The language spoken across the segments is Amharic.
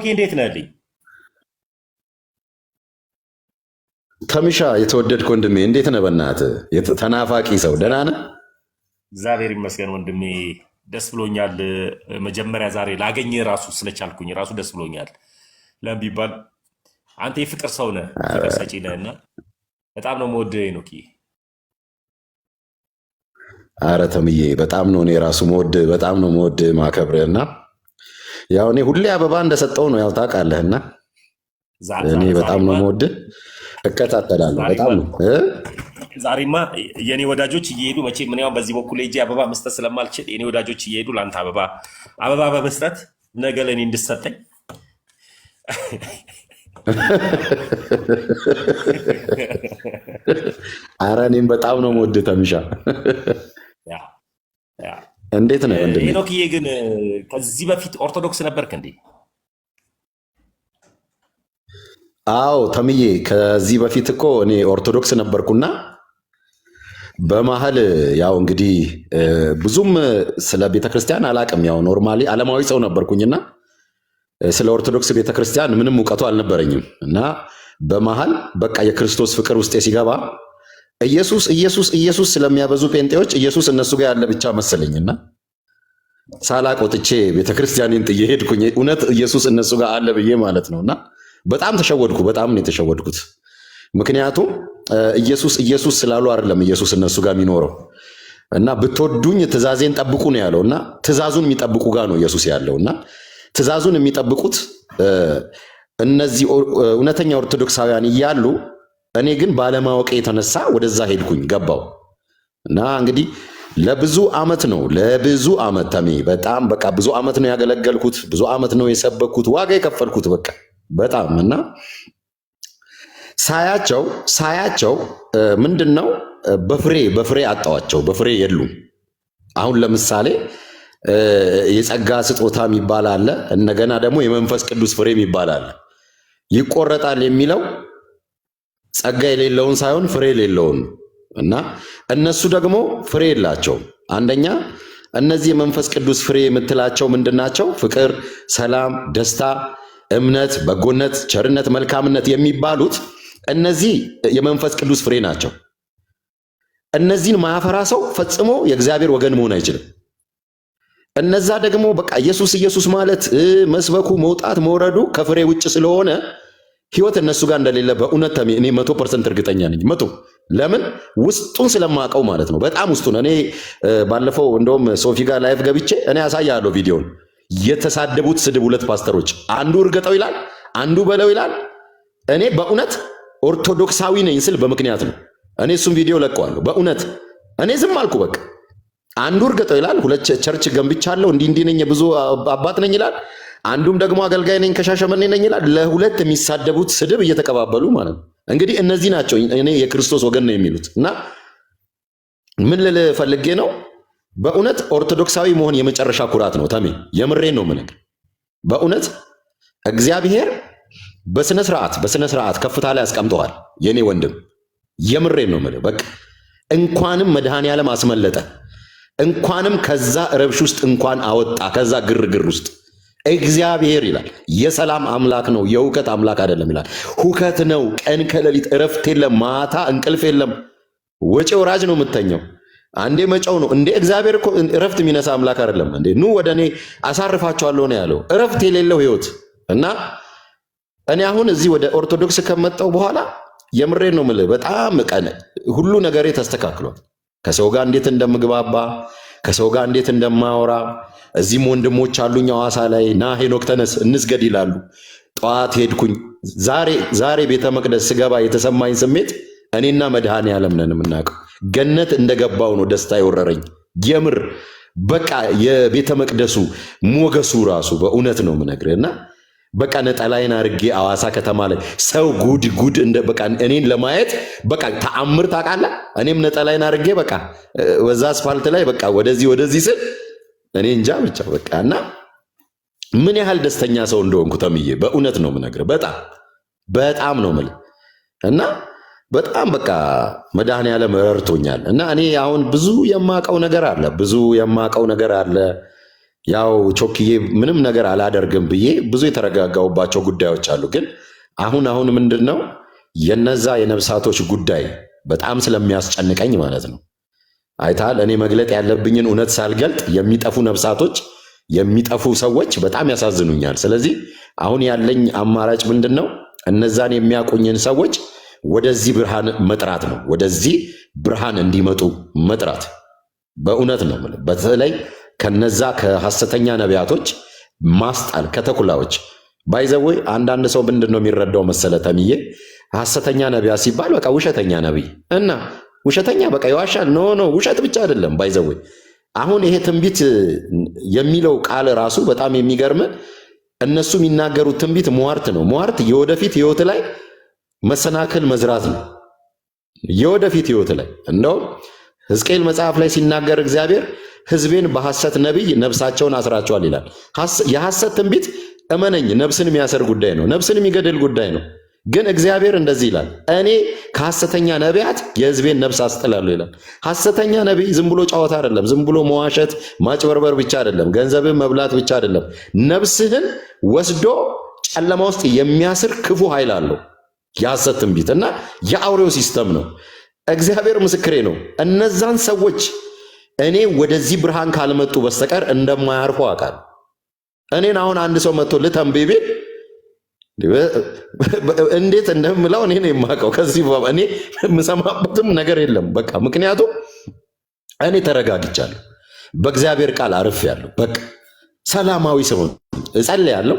ሄኖክ እንዴት ነህልኝ? ተምሻ የተወደድክ ወንድሜ እንዴት ነህ? በእናትህ ተናፋቂ ሰው ደህና ነህ? እግዚአብሔር ይመስገን ወንድሜ፣ ደስ ብሎኛል። መጀመሪያ ዛሬ ላገኘ ራሱ ስለቻልኩኝ ራሱ ደስ ብሎኛል። ለምን ቢባል አንተ የፍቅር ሰው ነህ፣ ፍቅር ሰጪ ነህና በጣም ነው የምወድህ ሄኖክ። አረ ተምዬ በጣም ነው እኔ ራሱ መወድህ፣ በጣም ነው መወድህ ማከብርህ እና ያው እኔ ሁሌ አበባ እንደሰጠው ነው ያው ታውቃለህና እኔ በጣም ነው መወድህ፣ እከታተላለሁ በጣም ነው። ዛሬማ የኔ ወዳጆች እየሄዱ መቼ ምን ያው በዚህ በኩል ሄጄ አበባ መስጠት ስለማልችል የኔ ወዳጆች እየሄዱ ለአንተ አበባ በመስጠት ነገ ለእኔ እንድሰጠኝ አረ እኔም በጣም ነው መወድህ ተምሻ። እንዴት ነህ ወንድሜ? ሄኖክዬ ግን ከዚህ በፊት ኦርቶዶክስ ነበርክ እንዴ? አዎ ተምዬ ከዚህ በፊት እኮ እኔ ኦርቶዶክስ ነበርኩና በመሀል ያው እንግዲህ ብዙም ስለ ቤተክርስቲያን አላቅም። ያው ኖርማሊ ዓለማዊ ሰው ነበርኩኝና ስለ ኦርቶዶክስ ቤተክርስቲያን ምንም እውቀቱ አልነበረኝም እና በመሀል በቃ የክርስቶስ ፍቅር ውስጤ ሲገባ ኢየሱስ ኢየሱስ ኢየሱስ ስለሚያበዙ ጴንጤዎች ኢየሱስ እነሱ ጋር ያለ ብቻ መሰለኝና ሳላቅ ወጥቼ ቤተክርስቲያኔን ጥዬ ሄድኩኝ። እውነት ኢየሱስ እነሱ ጋር አለ ብዬ ማለት ነውና በጣም ተሸወድኩ። በጣም ነው የተሸወድኩት። ምክንያቱም ኢየሱስ ኢየሱስ ስላሉ አይደለም ኢየሱስ እነሱ ጋር የሚኖረው እና ብትወዱኝ ትእዛዜን ጠብቁ ነው ያለውና ትእዛዙን የሚጠብቁ ጋር ነው ኢየሱስ ያለውና ትእዛዙን የሚጠብቁት እነዚህ እውነተኛ ኦርቶዶክሳውያን እያሉ እኔ ግን ባለማወቅ የተነሳ ወደዛ ሄድኩኝ ገባው እና እንግዲህ ለብዙ ዓመት ተሜ በጣም በቃ ብዙ ዓመት ነው ያገለገልኩት። ብዙ ዓመት ነው የሰበኩት፣ ዋጋ የከፈልኩት በቃ በጣም እና ሳያቸው ምንድነው በፍሬ አጣዋቸው። በፍሬ የሉም። አሁን ለምሳሌ የጸጋ ስጦታ የሚባል አለ፣ እንደገና ደግሞ የመንፈስ ቅዱስ ፍሬ የሚባል አለ። ይቆረጣል የሚለው ጸጋ የሌለውን ሳይሆን ፍሬ የሌለውን እና እነሱ ደግሞ ፍሬ የላቸውም። አንደኛ እነዚህ የመንፈስ ቅዱስ ፍሬ የምትላቸው ምንድናቸው? ፍቅር፣ ሰላም፣ ደስታ፣ እምነት፣ በጎነት፣ ቸርነት፣ መልካምነት የሚባሉት እነዚህ የመንፈስ ቅዱስ ፍሬ ናቸው። እነዚህን ማያፈራ ሰው ፈጽሞ የእግዚአብሔር ወገን መሆን አይችልም። እነዛ ደግሞ በቃ ኢየሱስ ኢየሱስ ማለት መስበኩ መውጣት መውረዱ ከፍሬ ውጭ ስለሆነ ህይወት እነሱ ጋር እንደሌለ በእውነት እኔ 100% እርግጠኛ ነኝ። ለምን ውስጡን ስለማውቀው ማለት ነው። በጣም ውስጡን እኔ ባለፈው እንደውም ሶፊ ጋር ላይፍ ገብቼ እኔ ያሳያለሁ ቪዲዮን። የተሳደቡት ስድብ ሁለት ፓስተሮች፣ አንዱ እርገጠው ይላል፣ አንዱ በለው ይላል። እኔ በእውነት ኦርቶዶክሳዊ ነኝ ስል በምክንያት ነው። እኔ እሱም ቪዲዮ ለቀዋለሁ። በእውነት እኔ ዝም አልኩ። በቃ አንዱ እርገጠው ይላል፣ ሁለት ቸርች ገንብቻለሁ፣ እንዲህ ነኝ፣ ብዙ አባት ነኝ ይላል። አንዱም ደግሞ አገልጋይ ነኝ ከሻሸመኔ ነኝ ይላል። ለሁለት የሚሳደቡት ስድብ እየተቀባበሉ ማለት ነው። እንግዲህ እነዚህ ናቸው እኔ የክርስቶስ ወገን ነው የሚሉት። እና ምን ልል ፈልጌ ነው፣ በእውነት ኦርቶዶክሳዊ መሆን የመጨረሻ ኩራት ነው። ተሜ የምሬን ነው የምነግርህ። በእውነት እግዚአብሔር በስነ ስርዓት ከፍታ ላይ አስቀምጠዋል የኔ ወንድም። የምሬን ነው የምልህ። በቃ እንኳንም መድኃኔዓለም አስመለጠ፣ እንኳንም ከዛ ረብሽ ውስጥ እንኳን አወጣ፣ ከዛ ግርግር ውስጥ እግዚአብሔር ይላል የሰላም አምላክ ነው፣ የሁከት አምላክ አይደለም ይላል። ሁከት ነው፣ ቀን ከሌሊት እረፍት የለም፣ ማታ እንቅልፍ የለም። ወጪ ወራጅ ነው የምተኘው፣ አንዴ መጫው ነው እንዴ። እግዚአብሔር እኮ እረፍት የሚነሳ አምላክ አይደለም እንዴ። ኑ ወደ እኔ አሳርፋቸዋለሁ ነው ያለው፣ እረፍት የሌለው ህይወት። እና እኔ አሁን እዚህ ወደ ኦርቶዶክስ ከመጣው በኋላ የምሬን ነው የምልህ፣ በጣም ቀን ሁሉ ነገሬ ተስተካክሏል። ከሰው ጋር እንዴት እንደምግባባ፣ ከሰው ጋር እንዴት እንደማወራ። እዚህም ወንድሞች አሉኝ ሐዋሳ ላይ፣ ና ሄኖክ ተነስ እንስገድ ይላሉ። ጠዋት ሄድኩኝ። ዛሬ ቤተ መቅደስ ስገባ የተሰማኝ ስሜት እኔና መድኃኔዓለም ነን የምናውቀው። ገነት እንደገባው ነው ደስታ የወረረኝ። የምር በቃ የቤተ መቅደሱ ሞገሱ ራሱ በእውነት ነው የምነግርህ። እና በቃ ነጠላይን አድርጌ ሐዋሳ ከተማ ላይ ሰው ጉድ እንደ በቃ እኔን ለማየት በቃ ተአምር ታውቃለህ። እኔም ነጠላይን አድርጌ በቃ በዛ አስፋልት ላይ በቃ ወደዚህ ስል እኔ እንጃ ብቻ በቃ። እና ምን ያህል ደስተኛ ሰው እንደሆንኩ ተምዬ በእውነት ነው የምነግርህ። በጣም ነው የምልህ። እና በጣም በቃ መድኃኔዓለም ረድቶኛል። እና እኔ አሁን ብዙ የማውቀው ነገር አለ ያው ቾክዬ ምንም ነገር አላደርግም ብዬ ብዙ የተረጋጋሁባቸው ጉዳዮች አሉ። ግን አሁን ምንድን ነው የነዛ የነፍሳቶች ጉዳይ በጣም ስለሚያስጨንቀኝ ማለት ነው። አይታል እኔ መግለጥ ያለብኝን እውነት ሳልገልጥ የሚጠፉ ነፍሳቶች የሚጠፉ ሰዎች በጣም ያሳዝኑኛል። ስለዚህ አሁን ያለኝ አማራጭ ምንድን ነው? እነዛን የሚያቆኝን ሰዎች ወደዚህ ብርሃን መጥራት ነው። ወደዚህ ብርሃን እንዲመጡ መጥራት በእውነት ነው። በተለይ ከነዛ ከሐሰተኛ ነቢያቶች ማስጣል ከተኩላዎች ባይዘወይ አንዳንድ ሰው ምንድን ነው የሚረዳው መሰለ ተምዬ፣ ሐሰተኛ ነቢያ ሲባል በቃ ውሸተኛ ነቢይ እና ውሸተኛ በቃ ይዋሻል። ኖ ውሸት ብቻ አይደለም ባይዘወይ። አሁን ይሄ ትንቢት የሚለው ቃል ራሱ በጣም የሚገርም፣ እነሱ የሚናገሩት ትንቢት ሟርት ነው። ሟርት የወደፊት ህይወት ላይ መሰናክል መዝራት ነው። የወደፊት ህይወት ላይ እንደውም ሕዝቅኤል መጽሐፍ ላይ ሲናገር እግዚአብሔር ህዝቤን በሐሰት ነቢይ ነፍሳቸውን አስራቸዋል ይላል። የሐሰት ትንቢት እመነኝ ነፍስን የሚያሰር ጉዳይ ነው። ነፍስን የሚገድል ጉዳይ ነው። ግን እግዚአብሔር እንደዚህ ይላል፣ እኔ ከሐሰተኛ ነቢያት የህዝቤን ነፍስ አስጥላለሁ ይላል። ሐሰተኛ ነቢይ ዝም ብሎ ጨዋታ አይደለም። ዝም ብሎ መዋሸት ማጭበርበር ብቻ አይደለም። ገንዘብን መብላት ብቻ አይደለም። ነፍስህን ወስዶ ጨለማ ውስጥ የሚያስር ክፉ ኃይል አለው የሐሰት ትንቢት እና የአውሬው ሲስተም ነው። እግዚአብሔር ምስክሬ ነው። እነዛን ሰዎች እኔ ወደዚህ ብርሃን ካልመጡ በስተቀር እንደማያርፉ አውቃለሁ። እኔን አሁን አንድ ሰው መጥቶ ልተንብይ ቢል እንዴት እንደምለው እኔ ነው የማውቀው። ከዚህ እኔ የምሰማበትም ነገር የለም። በቃ ምክንያቱም እኔ ተረጋግቻለሁ፣ በእግዚአብሔር ቃል አርፌያለሁ። በቃ ሰላማዊ ሰው እጸልያለሁ፣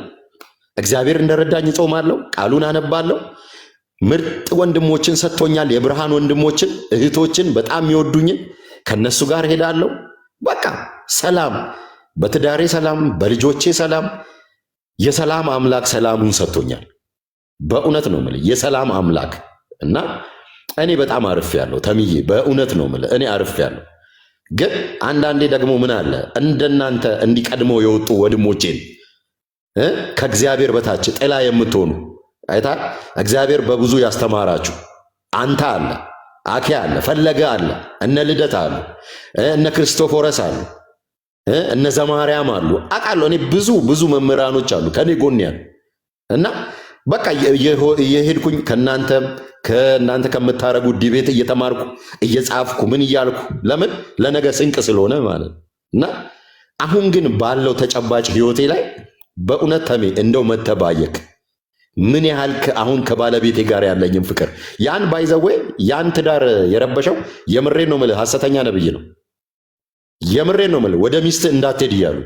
እግዚአብሔር እንደረዳኝ እጾማለሁ፣ ቃሉን አነባለሁ። ምርጥ ወንድሞችን ሰጥቶኛል፣ የብርሃን ወንድሞችን እህቶችን፣ በጣም የሚወዱኝን ከነሱ ጋር ሄዳለሁ። በቃ ሰላም፣ በትዳሬ ሰላም፣ በልጆቼ ሰላም። የሰላም አምላክ ሰላሙን ሰጥቶኛል። በእውነት ነው የምልህ የሰላም አምላክ እና እኔ በጣም አርፌያለሁ ተምዬ፣ በእውነት ነው የምልህ እኔ አርፌያለሁ። ግን አንዳንዴ ደግሞ ምን አለ እንደናንተ እንዲቀድመው የወጡ ወንድሞቼን ከእግዚአብሔር በታች ጥላ የምትሆኑ አይታ እግዚአብሔር በብዙ ያስተማራችሁ አንተ አለ፣ አኬ አለ፣ ፈለገ አለ፣ እነ ልደት አሉ፣ እነ ክርስቶፎረስ አሉ፣ እነ ዘማርያም አሉ። አውቃለሁ እኔ ብዙ መምህራኖች አሉ ከኔ ጎን ያሉ እና በቃ የሄድኩኝ ከእናንተ ከምታረጉ ዲቤት እየተማርኩ እየጻፍኩ ምን እያልኩ ለምን ለነገ ስንቅ ስለሆነ ማለት እና አሁን ግን ባለው ተጨባጭ ህይወቴ ላይ በእውነት ተሜ እንደው መተባየክ ምን ያህል አሁን ከባለቤቴ ጋር ያለኝም ፍቅር ያን ባይዘዌ ያን ትዳር የረበሸው የምሬን ነው የምልህ ሐሰተኛ ነብይ ነው። የምሬን ነው የምልህ ወደ ሚስት እንዳትሄድ እያሉ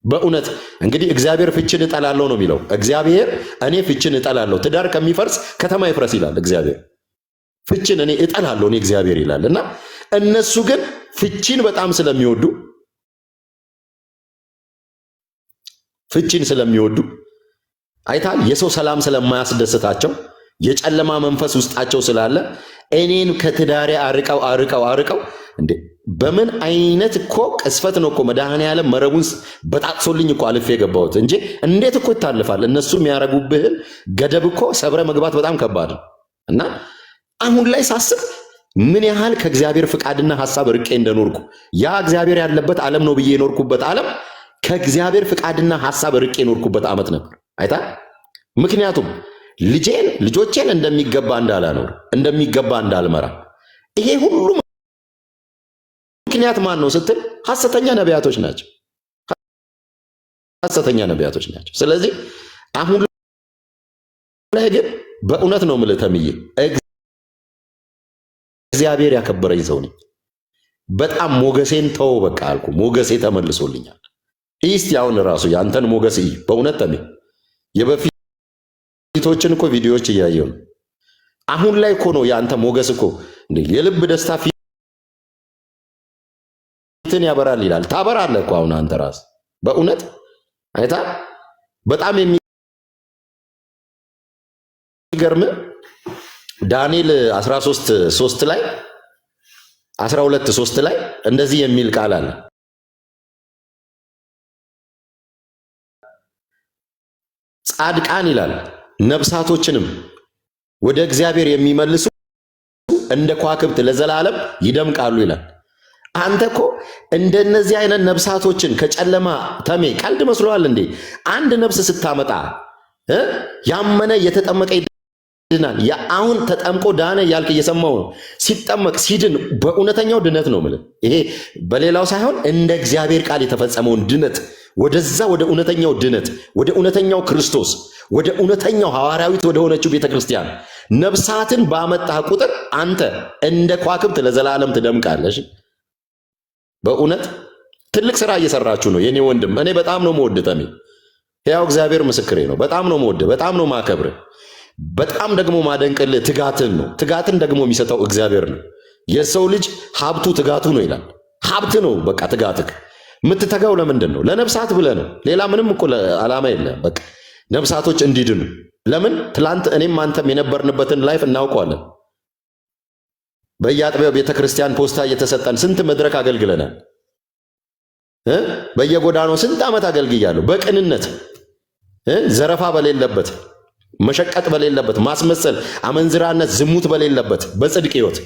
በእውነት እንግዲህ እግዚአብሔር ፍችን እጠላለሁ ነው የሚለው። እግዚአብሔር እኔ ፍችን እጠላለሁ፣ ትዳር ከሚፈርስ ከተማ ይፍረስ ይላል እግዚአብሔር። ፍችን እኔ እጠላለሁ እኔ እግዚአብሔር ይላል እና እነሱ ግን ፍችን በጣም ስለሚወዱ አይታል የሰው ሰላም ስለማያስደስታቸው የጨለማ መንፈስ ውስጣቸው ስላለ እኔን ከትዳሬ አርቀው እንዴ በምን አይነት እኮ ቅስፈት ነው እኮ መድኃኔዓለም መረቡን በጣጥሶልኝ እኮ አልፌ የገባሁት እንጂ እንዴት እኮ ይታልፋል። እነሱ የሚያረጉብህን ገደብ እኮ ሰብረ መግባት በጣም ከባድ ነው እና አሁን ላይ ሳስብ ምን ያህል ከእግዚአብሔር ፍቃድና ሐሳብ ርቄ እንደኖርኩ ያ እግዚአብሔር ያለበት ዓለም ነው ብዬ የኖርኩበት ዓለም ከእግዚአብሔር ፍቃድና ሐሳብ ርቄ የኖርኩበት ዓመት ነበር። አይታ ምክንያቱም ልጆቼን እንደሚገባ እንዳላኖር እንደሚገባ እንዳልመራ ይሄ ሁሉ ምክንያት ማን ነው ስትል ሐሰተኛ ነቢያቶች ናቸው። ስለዚህ አሁን ላይ ግን በእውነት ነው የምልህ ተምዬ እግዚአብሔር ያከበረኝ ሰው ነኝ። በጣም ሞገሴን ተው በቃ አልኩ። ሞገሴ ተመልሶልኛል። እስቲ አሁን ራሱ ያንተን ሞገስ በእውነት ተምዬ የበፊቶችን እኮ ቪዲዮዎች እያየሁ ነው። አሁን ላይ እኮ ነው ያንተ ሞገስ እኮ እንዴ የልብ ደስታ ፊትን ያበራል ይላል። ታበራለህ እኮ አሁን አንተ ራስ በእውነት አይታ በጣም የሚገርም ዳንኤል 13:3 ላይ 12:3 ላይ እንደዚህ የሚል ቃል አለ። ጻድቃን ይላል ነፍሳቶችንም ወደ እግዚአብሔር የሚመልሱ እንደ ከዋክብት ለዘላለም ይደምቃሉ ይላል። አንተ እኮ እንደነዚህ አይነት ነፍሳቶችን ከጨለማ ተሜ ቀልድ መስሎሃል እንዴ? አንድ ነፍስ ስታመጣ ያመነ የተጠመቀ ይድናል። አሁን ተጠምቆ ዳነ ያልክ እየሰማው ነው። ሲጠመቅ ሲድን በእውነተኛው ድነት ነው ማለት ይሄ በሌላው ሳይሆን እንደ እግዚአብሔር ቃል የተፈጸመውን ድነት ወደዛ ወደ እውነተኛው ድነት ወደ እውነተኛው ክርስቶስ ወደ እውነተኛው ሐዋርያዊት ወደ ሆነችው ቤተክርስቲያን ነፍሳትን ባመጣህ ቁጥር አንተ እንደ ከዋክብት ለዘላለም ትደምቃለሽ። በእውነት ትልቅ ስራ እየሰራችሁ ነው የኔ ወንድም። እኔ በጣም ነው የምወድ ተሜ፣ ያው እግዚአብሔር ምስክሬ ነው። በጣም ነው የምወድ፣ በጣም ነው ማከብር፣ በጣም ደግሞ ማደንቅልህ ትጋትን ነው። ትጋትን ደግሞ የሚሰጠው እግዚአብሔር ነው። የሰው ልጅ ሀብቱ ትጋቱ ነው ይላል። ሀብት ነው በቃ ትጋትክ። የምትተጋው ለምንድን ነው? ለነፍሳት ብለህ ነው። ሌላ ምንም እኮ ዓላማ የለም። በቃ ነፍሳቶች እንዲድኑ። ለምን ትላንት እኔም አንተም የነበርንበትን ላይፍ እናውቀዋለን። በየአጥቢያው ቤተክርስቲያን ፖስታ እየተሰጠን ስንት መድረክ አገልግለናል። በየጎዳናው ስንት ዓመት አገልግያለሁ። በቅንነት ዘረፋ በሌለበት፣ መሸቀጥ በሌለበት፣ ማስመሰል፣ አመንዝራነት፣ ዝሙት በሌለበት በጽድቅ ሕይወት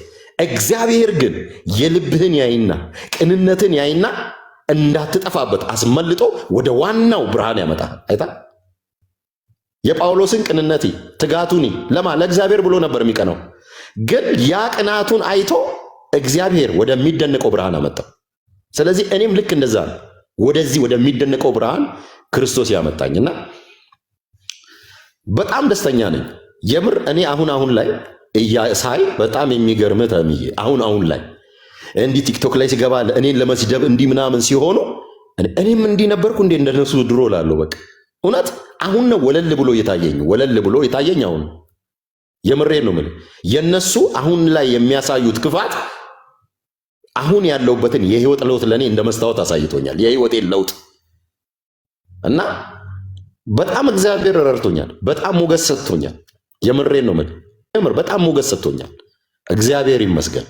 እግዚአብሔር ግን የልብህን ያይና ቅንነትን ያይና እንዳትጠፋበት አስመልጦ ወደ ዋናው ብርሃን ያመጣል። አይታ የጳውሎስን ቅንነቴ ትጋቱኒ ለእግዚአብሔር ብሎ ነበር የሚቀናው። ግን ያ ቅናቱን አይቶ እግዚአብሔር ወደሚደነቀው ብርሃን አመጣው። ስለዚህ እኔም ልክ እንደዛ ነው ወደዚህ ወደሚደነቀው ብርሃን ክርስቶስ ያመጣኝና በጣም ደስተኛ ነኝ። የምር እኔ አሁን ላይ ሳይ በጣም የሚገርም ተምዬ አሁን ላይ እንዲህ ቲክቶክ ላይ ሲገባ እኔን ለመስደብ እንዲህ ምናምን ሲሆኑ እኔም እንዲህ ነበርኩ እንዴ እንደነሱ ድሮ ላለው በቃ እውነት አሁን ነው ወለል ብሎ የታየኝ አሁን የምሬን ነው የምልህ። የነሱ አሁን ላይ የሚያሳዩት ክፋት አሁን ያለውበትን የህይወት ለውጥ ለኔ እንደ መስታወት አሳይቶኛል። የህይወቴን ለውጥ እና በጣም እግዚአብሔር ረድቶኛል። በጣም ሞገስ ሰጥቶኛል። የምሬን ነው የምልህ። በጣም ሞገስ ሰጥቶኛል። እግዚአብሔር ይመስገን።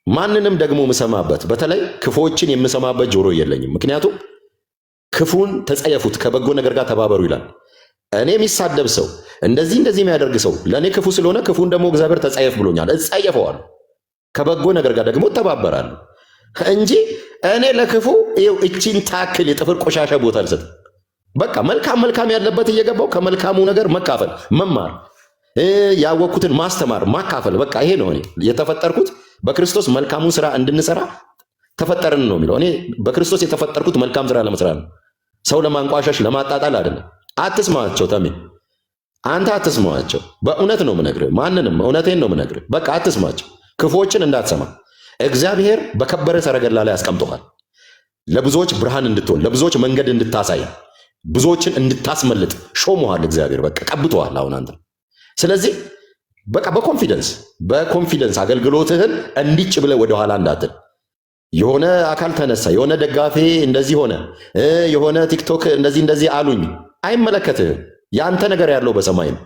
ማንንም ደግሞ የምሰማበት በተለይ ክፉዎችን የምሰማበት ጆሮ የለኝም። ምክንያቱም ክፉን ተጸየፉት ከበጎ ነገር ጋር ተባበሩ ይላል። እኔ የሚሳደብ ሰው እንደዚህ የሚያደርግ ሰው ለእኔ ክፉ ስለሆነ ክፉን ደግሞ እግዚአብሔር ተጸየፍ ብሎኛል። እጸየፈዋለሁ፣ ከበጎ ነገር ጋር ደግሞ እተባበራለሁ እንጂ እኔ ለክፉ እቺን ታክል የጥፍር ቆሻሻ ቦታ አልሰጥም። በቃ መልካም ያለበት እየገባው ከመልካሙ ነገር መካፈል፣ መማር፣ ያወቅኩትን ማስተማር፣ ማካፈል። በቃ ይሄ ነው እኔ የተፈጠርኩት በክርስቶስ መልካሙን ስራ እንድንሰራ ተፈጠርን ነው የሚለው። እኔ በክርስቶስ የተፈጠርኩት መልካም ስራ ለመስራት ነው፣ ሰው ለማንቋሸሽ ለማጣጣል አይደለም። አትስማቸው ተሜ፣ አንተ አትስማቸው። በእውነት ነው የምነግርህ፣ ማንንም እውነቴን ነው የምነግርህ። በቃ አትስማቸው፣ ክፉዎችን እንዳትሰማ። እግዚአብሔር በከበረ ሰረገላ ላይ አስቀምጦሃል። ለብዙዎች ብርሃን እንድትሆን፣ ለብዙዎች መንገድ እንድታሳይ፣ ብዙዎችን እንድታስመልጥ ሾሞሃል እግዚአብሔር። በቃ ቀብቶሃል አሁን አንተ። ስለዚህ በቃ በኮንፊደንስ አገልግሎትህን እንዲጭ ብለህ ወደኋላ እንዳትል። የሆነ አካል ተነሳ፣ የሆነ ደጋፊ እንደዚህ ሆነ፣ የሆነ ቲክቶክ እንደዚህ አሉኝ፣ አይመለከትህም። ያንተ ነገር ያለው በሰማይ ነው።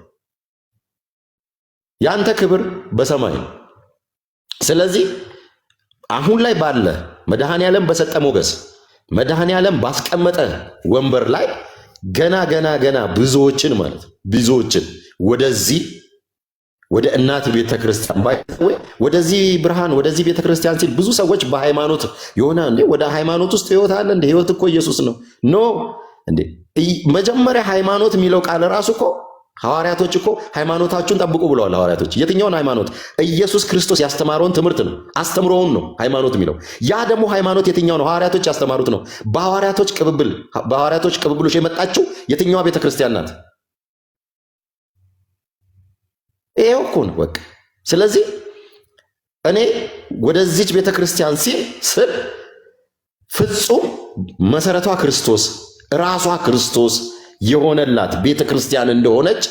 ያንተ ክብር በሰማይ ነው። ስለዚህ አሁን ላይ ባለ መድኃኔዓለም በሰጠ ሞገስ መድኃኔዓለም ባስቀመጠ ወንበር ላይ ገና ብዙዎችን ወደዚህ ወደ እናት ቤተክርስቲያን ወደዚህ ብርሃን ወደዚህ ቤተክርስቲያን ሲል ብዙ ሰዎች በሃይማኖት የሆነ እንዴ ወደ ሃይማኖት ውስጥ ህይወት አለ እንዴ? ህይወት እኮ ኢየሱስ ነው። ኖ እንዴ መጀመሪያ ሃይማኖት የሚለው ቃል ራሱ እኮ ሐዋርያቶች እኮ ሃይማኖታችሁን ጠብቁ ብለዋል። ሐዋርያቶች የትኛውን ሃይማኖት? ኢየሱስ ክርስቶስ ያስተማረውን ትምህርት ነው፣ አስተምሮውን ነው ሃይማኖት የሚለው። ያ ደግሞ ሃይማኖት የትኛው ነው? ሐዋርያቶች ያስተማሩት ነው። በሐዋርያቶች ቅብብሎች የመጣችው የትኛዋ ቤተክርስቲያን ናት? ይሄው እኮ ነው በቃ። ስለዚህ እኔ ወደዚች ቤተክርስቲያን ስል ፍጹም መሰረቷ ክርስቶስ ራሷ ክርስቶስ የሆነላት ቤተክርስቲያን እንደሆነች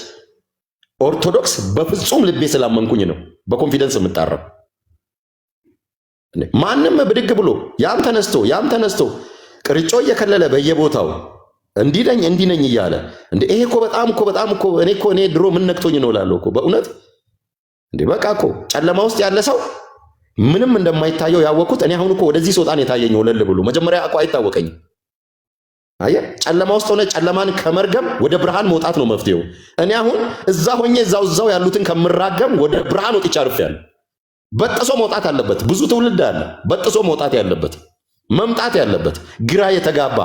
ኦርቶዶክስ በፍጹም ልቤ ስላመንኩኝ ነው በኮንፊደንስ የምጣረው። ማንም ብድግ ብሎ ያም ተነስቶ ቅርጮ እየከለለ በየቦታው እንዲህ ነኝ እያለ እንዴ ይሄ እኮ በጣም እኮ እኔ ድሮ ምን ነክቶኝ ነው እላለሁ እኮ በእውነት እንዴ። በቃ እኮ ጨለማ ውስጥ ያለ ሰው ምንም እንደማይታየው ያወቅኩት እኔ አሁን እኮ ወደዚህ ስወጣን የታየኝ ወለል ብሎ መጀመሪያ እኮ አይታወቀኝም። አየህ ጨለማ ውስጥ ሆነ ጨለማን ከመርገም ወደ ብርሃን መውጣት ነው መፍትሄው። እኔ አሁን እዛ ሆኜ እዛው ያሉትን ከምራገም ወደ ብርሃን ወጥቼ አርፌያለሁ። በጥሶ መውጣት አለበት። ብዙ ትውልድ አለ በጥሶ መውጣት ያለበት መምጣት ያለበት ግራ የተጋባ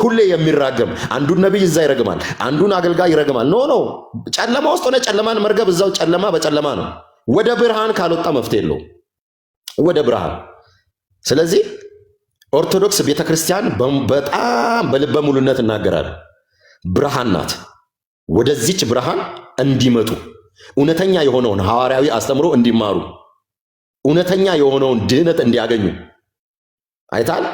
ሁሌ የሚራገም አንዱን ነብይ እዛ ይረግማል፣ አንዱን አገልጋይ ይረግማል። ኖ ጨለማ ውስጥ ሆነ ጨለማን መርገብ እዛው ጨለማ በጨለማ ነው። ወደ ብርሃን ካልወጣ መፍትሄ የለውም። ወደ ብርሃን። ስለዚህ ኦርቶዶክስ ቤተክርስቲያን በጣም በልበ ሙሉነት እናገራለን፣ ብርሃን ናት። ወደዚች ብርሃን እንዲመጡ እውነተኛ የሆነውን ሐዋርያዊ አስተምሮ እንዲማሩ እውነተኛ የሆነውን ድህነት እንዲያገኙ አይታል።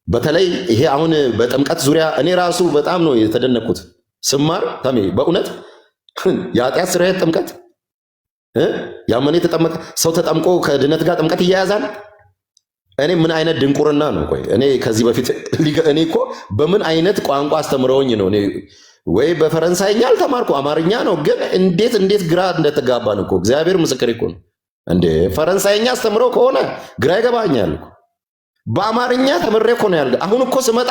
በተለይ ይሄ አሁን በጥምቀት ዙሪያ እኔ ራሱ በጣም ነው የተደነቅኩት ስማር ተሜ በእውነት የኃጢአት ስርየት ጥምቀት ያመነ የተጠመቀ ሰው ተጠምቆ ከድህነት ጋር ጥምቀት ይያያዛል። እኔ ምን አይነት ድንቁርና ነው? ቆይ እኔ ከዚህ በፊት እኔ እኮ በምን አይነት ቋንቋ አስተምረውኝ ነው? እኔ ወይ በፈረንሳይኛ አልተማርኩ አማርኛ ነው። ግን እንዴት ግራ እንደተጋባን እኮ እግዚአብሔር ምስክር እኮ ነው። እንዴ ፈረንሳይኛ አስተምረው ከሆነ ግራ ይገባኛል እኮ። በአማርኛ ተምሬ እኮ ነው ያልኩት። አሁን እኮ ስመጣ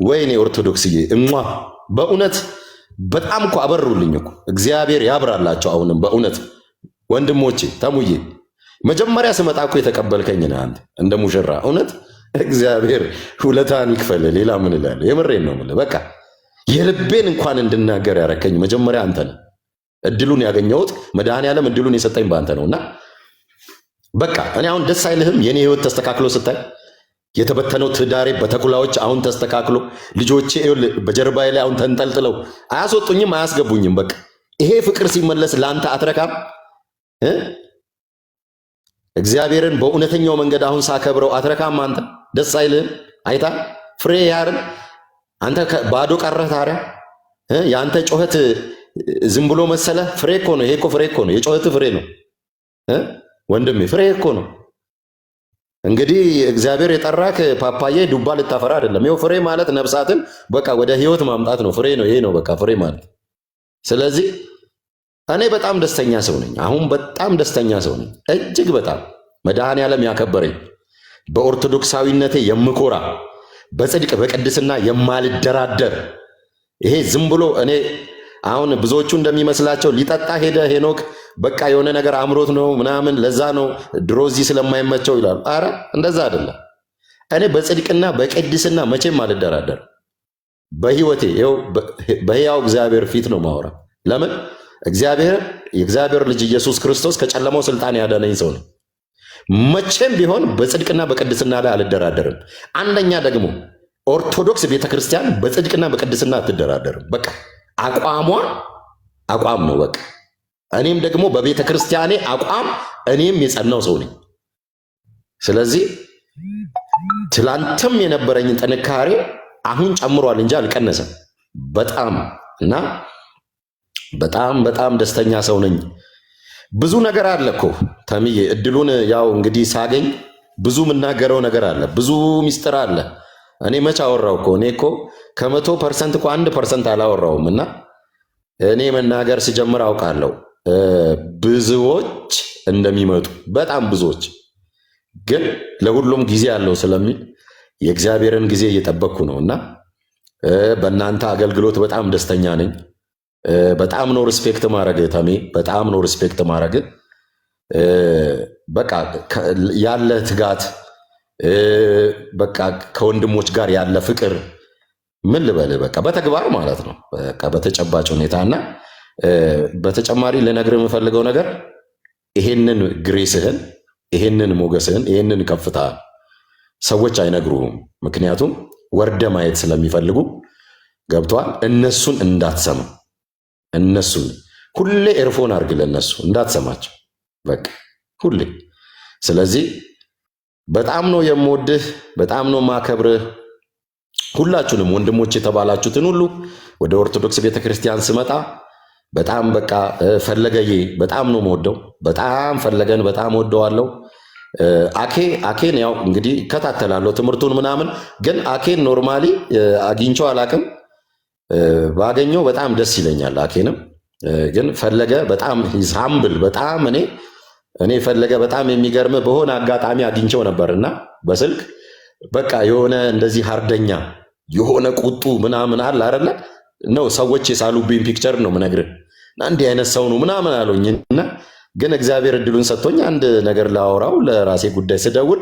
ወይኔ ኦርቶዶክስዬ በእውነት በጣም እኮ አበሩልኝ እኮ። እግዚአብሔር ያብራላቸው። አሁንም በእውነት ወንድሞቼ ተሙዬ መጀመሪያ ስመጣ እኮ የተቀበልከኝ ነህ አንተ እንደ ሙሽራ። እውነት እግዚአብሔር ሁለታን ይክፈል። ሌላ ምን እላለሁ? የምሬን ነው የምልህ። በቃ የልቤን እንኳን እንድናገር ያረከኝ መጀመሪያ አንተ ነህ። እድሉን ያገኘሁት መድኃኔዓለም እድሉን የሰጠኝ በአንተ ነውና በቃ እኔ አሁን ደስ አይልህም? የኔ ህይወት ተስተካክሎ ስታይ የተበተነው ትዳሬ በተኩላዎች አሁን ተስተካክሎ ልጆቼ በጀርባዬ ላይ አሁን ተንጠልጥለው አያስወጡኝም አያስገቡኝም። በቃ ይሄ ፍቅር ሲመለስ ለአንተ አትረካም? እግዚአብሔርን በእውነተኛው መንገድ አሁን ሳከብረው አትረካም? አንተ ደስ አይልህም? አይታ ፍሬ ያርን አንተ ባዶ ቀረህ። ታዲያ የአንተ ጮኸት ዝም ብሎ መሰለ? ፍሬ እኮ ነው ይሄ። እኮ ፍሬ እኮ ነው። የጮኸት ፍሬ ነው ወንድሜ፣ ፍሬ እኮ ነው። እንግዲህ እግዚአብሔር የጠራክ ፓፓዬ ዱባ ልታፈራ አይደለም። ይኸው ፍሬ ማለት ነፍሳትን በቃ ወደ ህይወት ማምጣት ነው። ፍሬ ነው ይሄ ነው በቃ ፍሬ ማለት። ስለዚህ እኔ በጣም ደስተኛ ሰው ነኝ። አሁን በጣም ደስተኛ ሰው ነኝ። እጅግ በጣም መድኃኔዓለም ያከበረኝ በኦርቶዶክሳዊነቴ የምኮራ በጽድቅ በቅድስና የማልደራደር ይሄ ዝም ብሎ እኔ አሁን ብዙዎቹ እንደሚመስላቸው ሊጠጣ ሄደ ሄኖክ በቃ የሆነ ነገር አምሮት ነው ምናምን ለዛ ነው ድሮ እዚህ ስለማይመቸው ይላሉ። አረ እንደዛ አይደለም። እኔ በጽድቅና በቅድስና መቼም አልደራደር። በህይወቴ ይኸው በሕያው እግዚአብሔር ፊት ነው ማወራ። ለምን የእግዚአብሔር ልጅ ኢየሱስ ክርስቶስ ከጨለማው ስልጣን ያዳነኝ ሰው ነው። መቼም ቢሆን በጽድቅና በቅድስና ላይ አልደራደርም። አንደኛ ደግሞ ኦርቶዶክስ ቤተክርስቲያን በጽድቅና በቅድስና አትደራደርም። በቃ አቋም ነው በቃ። እኔም ደግሞ በቤተ ክርስቲያኔ አቋም እኔም የጸናው ሰው ነኝ። ስለዚህ ትላንትም የነበረኝን ጥንካሬ አሁን ጨምሯል እንጂ አልቀነሰም። በጣም እና በጣም ደስተኛ ሰው ነኝ። ብዙ ነገር አለ እኮ ተምዬ፣ እድሉን ያው እንግዲህ ሳገኝ ብዙ የምናገረው ነገር አለ፣ ብዙ ሚስጥር አለ። እኔ መች አወራው እኮ እኔ እኮ ከ100% እኮ 1% አላወራውም። እና እኔ መናገር ሲጀምር አውቃለሁ ብዙዎች እንደሚመጡ፣ በጣም ብዙዎች፣ ግን ለሁሉም ጊዜ አለው ስለሚል የእግዚአብሔርን ጊዜ እየጠበቅኩ ነው። እና በእናንተ አገልግሎት በጣም ደስተኛ ነኝ። በጣም ነው ሪስፔክት ማድረግ ተሜ፣ በጣም ነው ሪስፔክት ማድረግ። በቃ ያለ ትጋት፣ በቃ ከወንድሞች ጋር ያለ ፍቅር፣ ምን ልበል በቃ በተግባር ማለት ነው በቃ በተጨባጭ ሁኔታና በተጨማሪ ልነግርህ የምፈልገው ነገር ይሄንን ግሬስህን፣ ይሄንን ሞገስህን፣ ይሄንን ከፍታ ሰዎች አይነግሩህም። ምክንያቱም ወርደ ማየት ስለሚፈልጉ ገብተዋል። እነሱን እንዳትሰማ፣ እነሱን ሁሌ ኤርፎን አድርግ፣ ለእነሱ እንዳትሰማቸው በቃ ሁሌ። ስለዚህ በጣም ነው የምወድህ፣ በጣም ነው ማከብርህ። ሁላችሁንም ወንድሞች የተባላችሁትን ሁሉ ወደ ኦርቶዶክስ ቤተክርስቲያን ስመጣ በጣም በቃ ፈለገዬ በጣም ነው የምወደው። በጣም ፈለገን በጣም ወደዋለሁ። አኬን ያው እንግዲህ እከታተላለሁ ትምህርቱን ምናምን፣ ግን አኬን ኖርማሊ አግኝቼው አላቅም። ባገኘው በጣም ደስ ይለኛል። አኬንም ግን ፈለገ በጣም ሂምብል በጣም እኔ ፈለገ በጣም የሚገርም በሆነ አጋጣሚ አግኝቼው ነበርና በስልክ በቃ የሆነ እንደዚህ ሀርደኛ የሆነ ቁጡ ምናምን አለ አይደለ ነው ሰዎች የሳሉብኝ ፒክቸር ነው ምነግርህ። እና እንዲህ አይነት ሰው ነው ምናምን አሉኝ። እና ግን እግዚአብሔር እድሉን ሰጥቶኝ አንድ ነገር ላወራው ለራሴ ጉዳይ ስደውል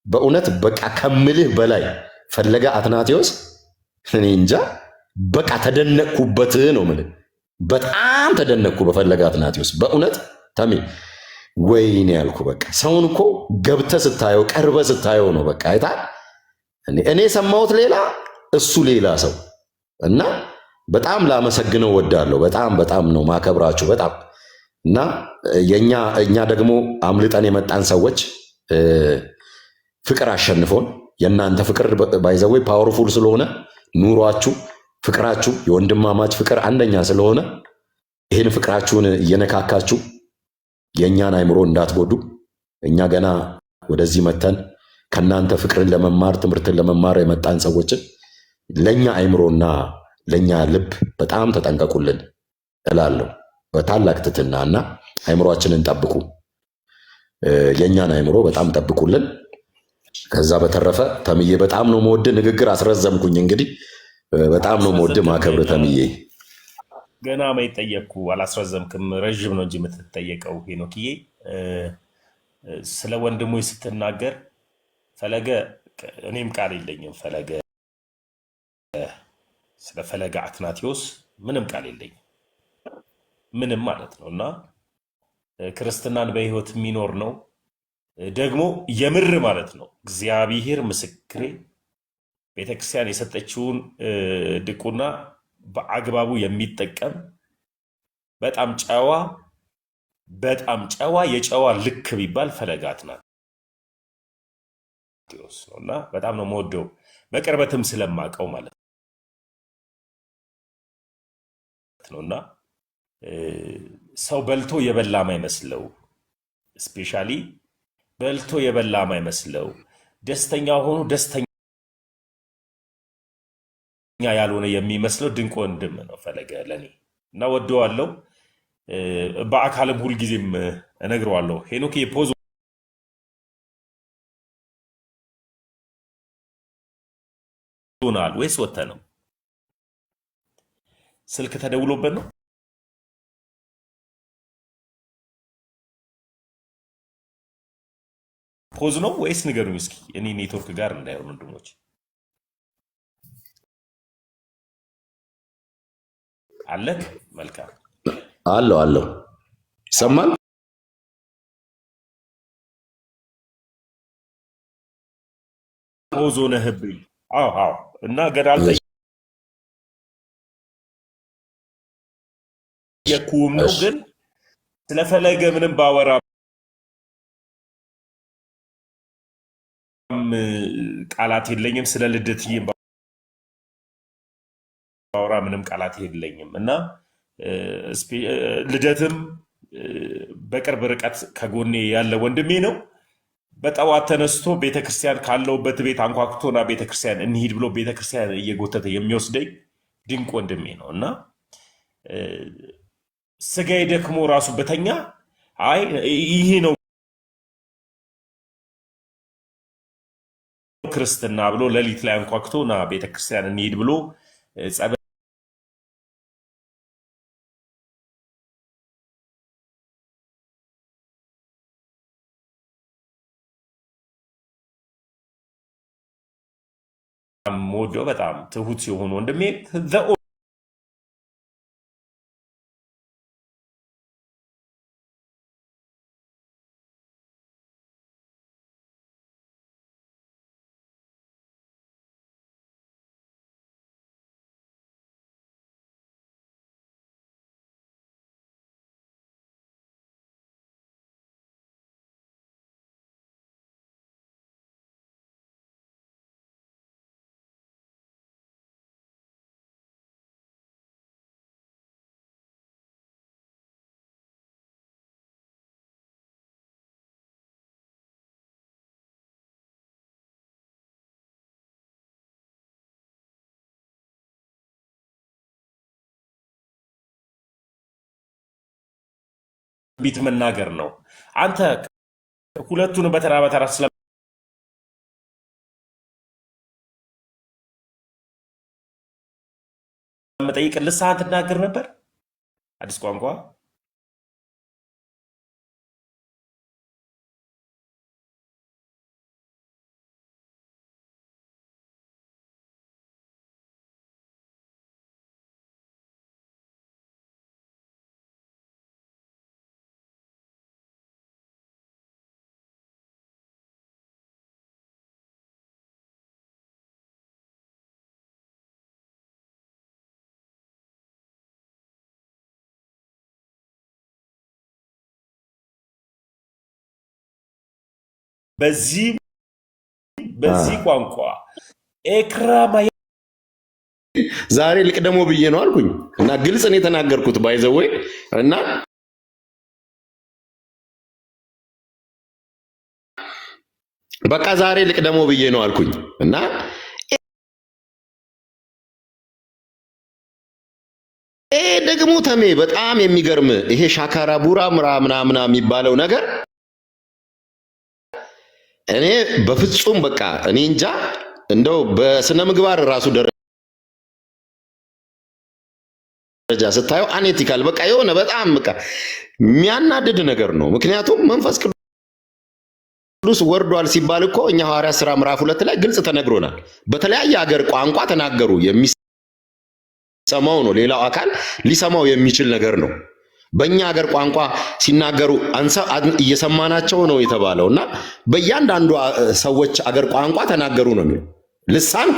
በእውነት በቃ ከምልህ በላይ ፈለገ አትናቴዎስ እኔ እንጃ በቃ ተደነቅኩበት ነው የምልህ። በጣም ተደነቅኩ በፈለገ አትናቴዎስ በእውነት ተሜ ወይኔ ያልኩ በቃ ሰውን እኮ ገብተህ ስታየው ቀርበህ ስታየው ነው በቃ አይታ እኔ የሰማሁት ሌላ እሱ ሌላ ሰው እና በጣም ላመሰግነው ወዳለሁ። በጣም በጣም ነው ማከብራችሁ በጣም እና እኛ ደግሞ አምልጠን የመጣን ሰዎች ፍቅር አሸንፎን የእናንተ ፍቅር ባይዘዌ ፓወርፉል ስለሆነ ኑሯችሁ ፍቅራችሁ የወንድማማች ፍቅር አንደኛ ስለሆነ ይህን ፍቅራችሁን እየነካካችሁ የእኛን አይምሮ እንዳትጎዱ። እኛ ገና ወደዚህ መተን ከእናንተ ፍቅርን ለመማር ትምህርትን ለመማር የመጣን ሰዎችን ለእኛ አይምሮና ለእኛ ልብ በጣም ተጠንቀቁልን እላለሁ በታላቅ ትትና እና አይምሮአችንን ጠብቁ። የእኛን አይምሮ በጣም ጠብቁልን። ከዛ በተረፈ ተምዬ በጣም ነው መወድ። ንግግር አስረዘምኩኝ እንግዲህ በጣም ነው መወድ ማከብር ተምዬ። ገና ማይጠየቅኩ አላስረዘምክም። ረዥም ነው እንጂ የምትጠየቀው ሄኖክዬ። ስለ ወንድሙ ስትናገር ፈለገ እኔም ቃል የለኝም። ፈለገ ስለ ፈለገ አትናቴዎስ ምንም ቃል የለኝም ምንም ማለት ነው። እና ክርስትናን በህይወት የሚኖር ነው ደግሞ የምር ማለት ነው። እግዚአብሔር ምስክሬ ቤተክርስቲያን የሰጠችውን ድቁና በአግባቡ የሚጠቀም በጣም ጨዋ የጨዋ ልክ ቢባል ፈለገ አትናቴዎስ ነው። እና በጣም ነው የምወደው በቅርበትም ስለማቀው ማለት ነው። እና ሰው በልቶ የበላ ማይመስለው ስፔሻሊ በልቶ የበላ ማይመስለው ደስተኛ ሆኖ ደስተኛ ያልሆነ የሚመስለው ድንቅ ወንድም ነው ፈለገ ለኔ እና ወደዋለሁ። በአካልም ሁልጊዜም እነግረዋለሁ። ሄኖክ ፖዝ ሆናል ወይስ ወጥተህ ነው? ስልክ ተደውሎበት ነው? ፖዝ ነው ወይስ ንገሩኝ እስኪ። እኔ ኔትወርክ ጋር እንዳይሆን ወንድሞች። አለክ? መልካም አለው ይሰማል። ፖዝ ሆነህብኝ። አዎ እና ገና አልጠየኩም ነው ግን ስለፈለገ ምንም ባወራ ቃላት የለኝም። ስለ ልደትዬ ባወራ ምንም ቃላት የለኝም እና ልደትም በቅርብ ርቀት ከጎኔ ያለ ወንድሜ ነው። በጠዋት ተነስቶ ቤተክርስቲያን ካለውበት ቤት አንኳኩቶና ቤተክርስቲያን እንሂድ ብሎ ቤተክርስቲያን እየጎተተ የሚወስደኝ ድንቅ ወንድሜ ነው እና ስጋዬ ደክሞ ራሱ በተኛ አይ ይሄ ነው ክርስትና ብሎ ሌሊት ላይ አንኳኩቶ ና ቤተክርስቲያን እንሂድ ብሎ ጸበል ወደው በጣም ትሁት ሲሆን ወንድሜ ቢት መናገር ነው። አንተ ሁለቱን በተራ በተራ ስለምጠይቅ ልሳን ትናገር ነበር አዲስ ቋንቋ በዚህ ቋንቋ ኤክራማ ዛሬ ልቅደሞ ብዬ ነው አልኩኝ እና ግልጽ ነው የተናገርኩት ባይዘወይ እና በቃ ዛሬ ልቅደሞ ብዬ ነው አልኩኝ እና ደግሞ ተሜ በጣም የሚገርም ይሄ ሻካራ ቡራ ምናምን የሚባለው ነገር እኔ በፍጹም በቃ እኔ እንጃ እንደው በስነ ምግባር ራሱ ደረጃ ስታየው አኔቲካል በቃ የሆነ በጣም በቃ የሚያናድድ ነገር ነው። ምክንያቱም መንፈስ ቅዱስ ወርዷል ሲባል እኮ እኛ ሐዋርያት ሥራ ምዕራፍ 2 ላይ ግልጽ ተነግሮናል። በተለያየ ሀገር ቋንቋ ተናገሩ፣ የሚሰማው ነው ሌላው አካል ሊሰማው የሚችል ነገር ነው። በእኛ ሀገር ቋንቋ ሲናገሩ እየሰማናቸው ነው የተባለውና በእያንዳንዱ ሰዎች አገር ቋንቋ ተናገሩ ነው የሚለው። ልሳን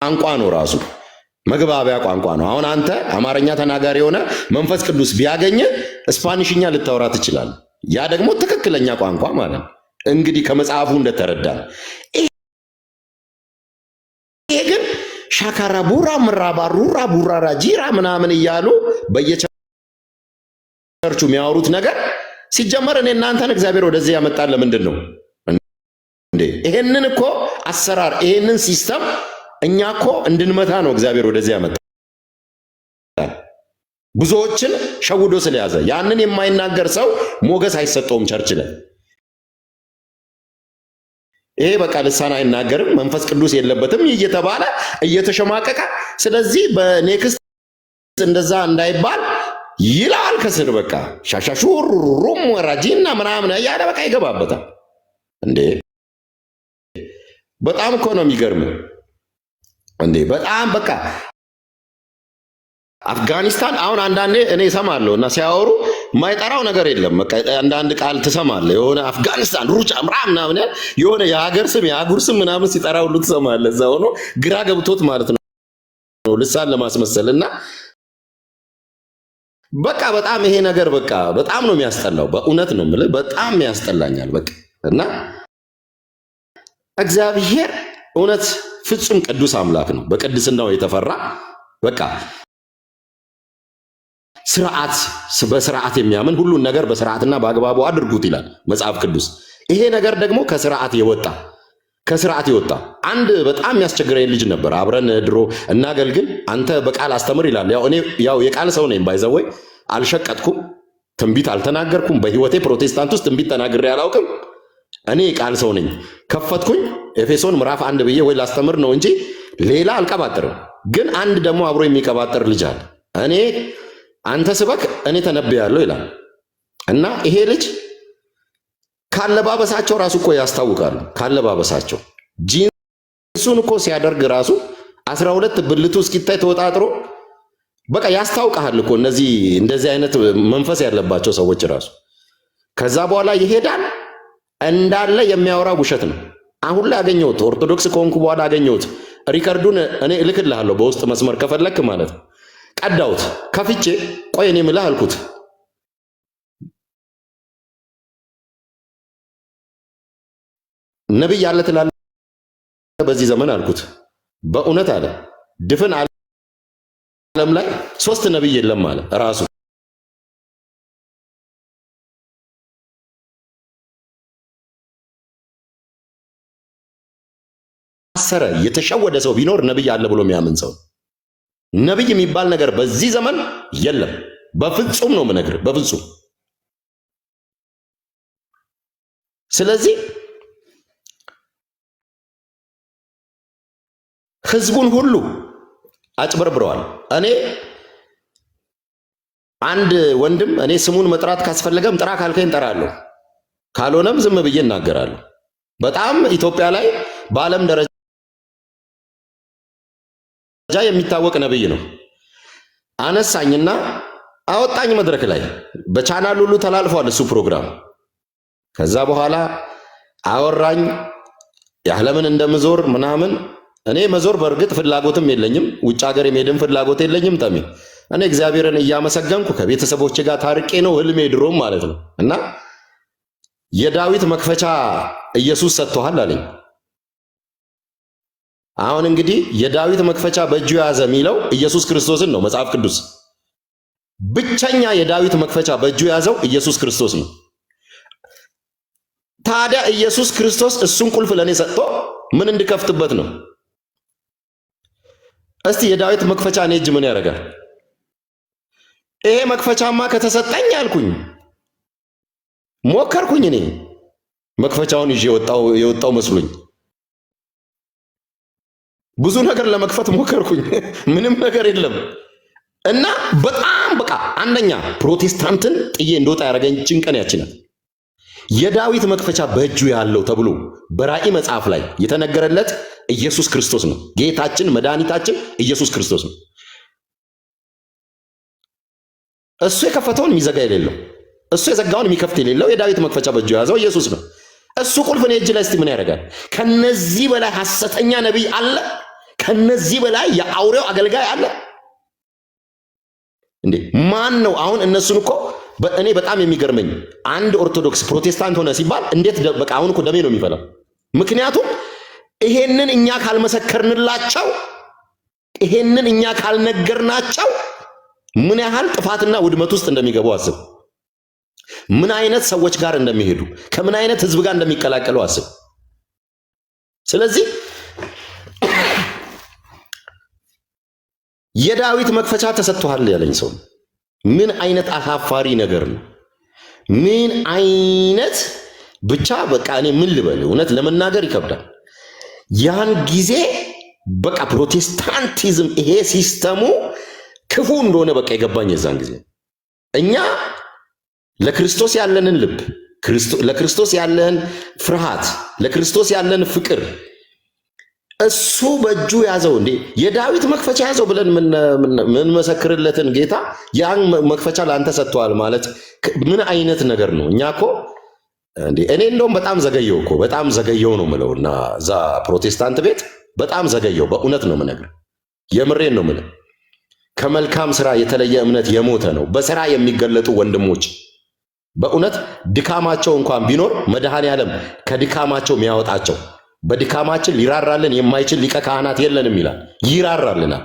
ቋንቋ ነው፣ ራሱ መግባቢያ ቋንቋ ነው። አሁን አንተ አማርኛ ተናጋሪ የሆነ መንፈስ ቅዱስ ቢያገኝ ስፓኒሽኛ ልታወራ ትችላለህ። ያ ደግሞ ትክክለኛ ቋንቋ ማለት ነው። እንግዲህ ከመጽሐፉ እንደተረዳ ይሄ ግን ሻካራ ቡራ ምራባሩራ ቡራራ ጂራ ምናምን እያሉ በየቸርቹ የሚያወሩት ነገር ሲጀመር እኔ እናንተን እግዚአብሔር ወደዚህ ያመጣን ለምንድን ነው እንዴ? ይሄንን እኮ አሰራር ይሄንን ሲስተም እኛ እኮ እንድንመታ ነው እግዚአብሔር ወደዚህ ያመጣን። ብዙዎችን ሸውዶ ስለያዘ ያንን የማይናገር ሰው ሞገስ አይሰጠውም ቸርች ላይ። ይሄ በቃ ልሳን አይናገርም መንፈስ ቅዱስ የለበትም እየተባለ እየተሸማቀቀ፣ ስለዚህ በኔክስት እንደዛ እንዳይባል ይላል ከስር በቃ ሻሻሹር ሩም ወራጂና ምናምን ያለ በቃ ይገባበታል እንዴ። በጣም እኮ ነው የሚገርም እንዴ። በጣም በቃ አፍጋኒስታን አሁን አንዳንዴ እኔ እሰማለሁ እና ሲያወሩ የማይጠራው ነገር የለም። በቃ አንዳንድ ቃል ትሰማለህ፣ የሆነ አፍጋኒስታን ሩጫ ምናምን የሆነ የሀገር ስም የአህጉር ስም ምናምን ሲጠራ ሁሉ ትሰማለህ። እዛ ሆኖ ግራ ገብቶት ማለት ነው ልሳን ለማስመሰል እና በቃ በጣም ይሄ ነገር በቃ በጣም ነው የሚያስጠላው። በእውነት ነው የምልህ በጣም ያስጠላኛል። በቃ እና እግዚአብሔር እውነት ፍጹም ቅዱስ አምላክ ነው፣ በቅድስናው የተፈራ በቃ በስርዓት የሚያምን ሁሉን ነገር በስርዓትና በአግባቡ አድርጉት ይላል መጽሐፍ ቅዱስ። ይሄ ነገር ደግሞ ከስርዓት የወጣ አንድ በጣም የሚያስቸግረኝ ልጅ ነበር። አብረን ድሮ እናገልግል፣ አንተ በቃል አስተምር ይላል። ያው እኔ የቃል ሰው ነኝ፣ ባይዘወይ አልሸቀጥኩም፣ ትንቢት አልተናገርኩም። በህይወቴ ፕሮቴስታንት ውስጥ ትንቢት ተናግሬ አላውቅም። እኔ የቃል ሰው ነኝ። ከፈትኩኝ ኤፌሶን ምዕራፍ 1 ብዬ ወይ ላስተምር ነው እንጂ ሌላ አልቀባጥርም። ግን አንድ ደግሞ አብሮ የሚቀባጥር ልጅ አለ። አንተ ስበክ እኔ ተነብያለሁ ይላል እና ይሄ ልጅ ካለባበሳቸው ራሱ እኮ ያስታውቃሉ። ካለባበሳቸው ጂንሱን እኮ ሲያደርግ ራሱ 12 ብልቱ እስኪታይ ተወጣጥሮ በቃ ያስታውቃል እኮ እንደዚህ አይነት መንፈስ ያለባቸው ሰዎች ራሱ። ከዛ በኋላ ይሄዳል እንዳለ የሚያወራ ውሸት ነው። አሁን ላይ አገኘሁት፣ ኦርቶዶክስ ከሆንኩ በኋላ አገኘሁት። ሪከርዱን እኔ እልክልሃለሁ በውስጥ መስመር ከፈለክ ማለት ነው። ቀዳውት ከፍቼ ቆይ እኔ ምልህ አልኩት፣ ነብይ አለ ትላለህ በዚህ ዘመን አልኩት። በእውነት አለ ድፍን ዓለም ላይ 3 ነብይ የለም አለ ራሱ። አሰረ የተሸወደ ሰው ቢኖር ነብይ አለ ብሎ የሚያምን ሰው። ነብይ የሚባል ነገር በዚህ ዘመን የለም። በፍጹም ነው የምነግርህ፣ በፍጹም። ስለዚህ ህዝቡን ሁሉ አጭበርብረዋል። እኔ አንድ ወንድም እኔ ስሙን መጥራት ካስፈለገም ጥራ ካልከኝ ጠራለሁ፣ ካልሆነም ዝም ብዬ እናገራለሁ። በጣም ኢትዮጵያ ላይ በዓለም ደረጃ የሚታወቅ ነብይ ነው። አነሳኝና አወጣኝ መድረክ ላይ በቻናል ሁሉ ተላልፏል እሱ ፕሮግራም። ከዛ በኋላ አወራኝ ያህለምን እንደምዞር ምናምን። እኔ መዞር በእርግጥ ፍላጎትም የለኝም፣ ውጭ ሀገር የመሄድም ፍላጎት የለኝም። ተሜ እኔ እግዚአብሔርን እያመሰገንኩ ከቤተሰቦች ጋር ታርቄ ነው ህልሜ ድሮም ማለት ነው። እና የዳዊት መክፈቻ ኢየሱስ ሰጥቷል አለኝ። አሁን እንግዲህ የዳዊት መክፈቻ በእጁ ያዘ የሚለው ኢየሱስ ክርስቶስን ነው። መጽሐፍ ቅዱስ ብቸኛ የዳዊት መክፈቻ በእጁ ያዘው ኢየሱስ ክርስቶስ ነው። ታዲያ ኢየሱስ ክርስቶስ እሱን ቁልፍ ለኔ ሰጥቶ ምን እንድከፍትበት ነው? እስቲ የዳዊት መክፈቻ እኔ እጅ ምን ያደርጋል? ይሄ መክፈቻማ ከተሰጠኝ አልኩኝ፣ ሞከርኩኝ። እኔ መክፈቻውን ይዤ የወጣው መስሎኝ ብዙ ነገር ለመክፈት ሞከርኩኝ። ምንም ነገር የለም። እና በጣም በቃ አንደኛ ፕሮቴስታንትን ጥዬ እንደወጣ ያደረገኝ ቀን ያችናል። የዳዊት መክፈቻ በእጁ ያለው ተብሎ በራእይ መጽሐፍ ላይ የተነገረለት ኢየሱስ ክርስቶስ ነው። ጌታችን መድኃኒታችን ኢየሱስ ክርስቶስ ነው። እሱ የከፈተውን የሚዘጋ የሌለው፣ እሱ የዘጋውን የሚከፍት የሌለው የዳዊት መክፈቻ በእጁ የያዘው ኢየሱስ ነው። እሱ ቁልፍ ነው እጅ ላይ። እስቲ ምን ያደርጋል? ከነዚህ በላይ ሐሰተኛ ነቢይ አለ? ከነዚህ በላይ የአውሬው አገልጋይ አለ እንዴ? ማን ነው አሁን? እነሱን እኮ እኔ በጣም የሚገርመኝ አንድ ኦርቶዶክስ ፕሮቴስታንት ሆነ ሲባል እንዴት በቃ አሁን እኮ ደሜ ነው የሚፈላው። ምክንያቱም ይሄንን እኛ ካልመሰከርንላቸው፣ ይሄንን እኛ ካልነገርናቸው ምን ያህል ጥፋትና ውድመት ውስጥ እንደሚገቡ አስብ። ምን አይነት ሰዎች ጋር እንደሚሄዱ፣ ከምን አይነት ህዝብ ጋር እንደሚቀላቀሉ አስብ። ስለዚህ የዳዊት መክፈቻ ተሰጥቷል ያለኝ ሰው ምን አይነት አሳፋሪ ነገር ነው! ምን አይነት ብቻ በቃ እኔ ምን ልበል፣ እውነት ለመናገር ይከብዳል። ያን ጊዜ በቃ ፕሮቴስታንቲዝም ይሄ ሲስተሙ ክፉ እንደሆነ በቃ የገባኝ የዛን ጊዜ። እኛ ለክርስቶስ ያለንን ልብ፣ ለክርስቶስ ያለን ፍርሃት፣ ለክርስቶስ ያለን ፍቅር እሱ በእጁ ያዘው እንዴ የዳዊት መክፈቻ ያዘው ብለን ምን መሰክርለትን ጌታ ያን መክፈቻ ላንተ ሰጥቷል ማለት ምን አይነት ነገር ነው? እኛ እኮ እንዴ እኔ እንደውም በጣም ዘገየው እኮ በጣም ዘገየው ነው ምለውና እዛ ፕሮቴስታንት ቤት በጣም ዘገየው። በእውነት ነው ምነግር፣ የምሬን ነው ምለ ከመልካም ስራ የተለየ እምነት የሞተ ነው። በስራ የሚገለጡ ወንድሞች በእውነት ድካማቸው እንኳን ቢኖር መድኃኔዓለም ከድካማቸው የሚያወጣቸው፣ በድካማችን ሊራራልን የማይችል ሊቀ ካህናት የለንም ይላል። ይራራልናል።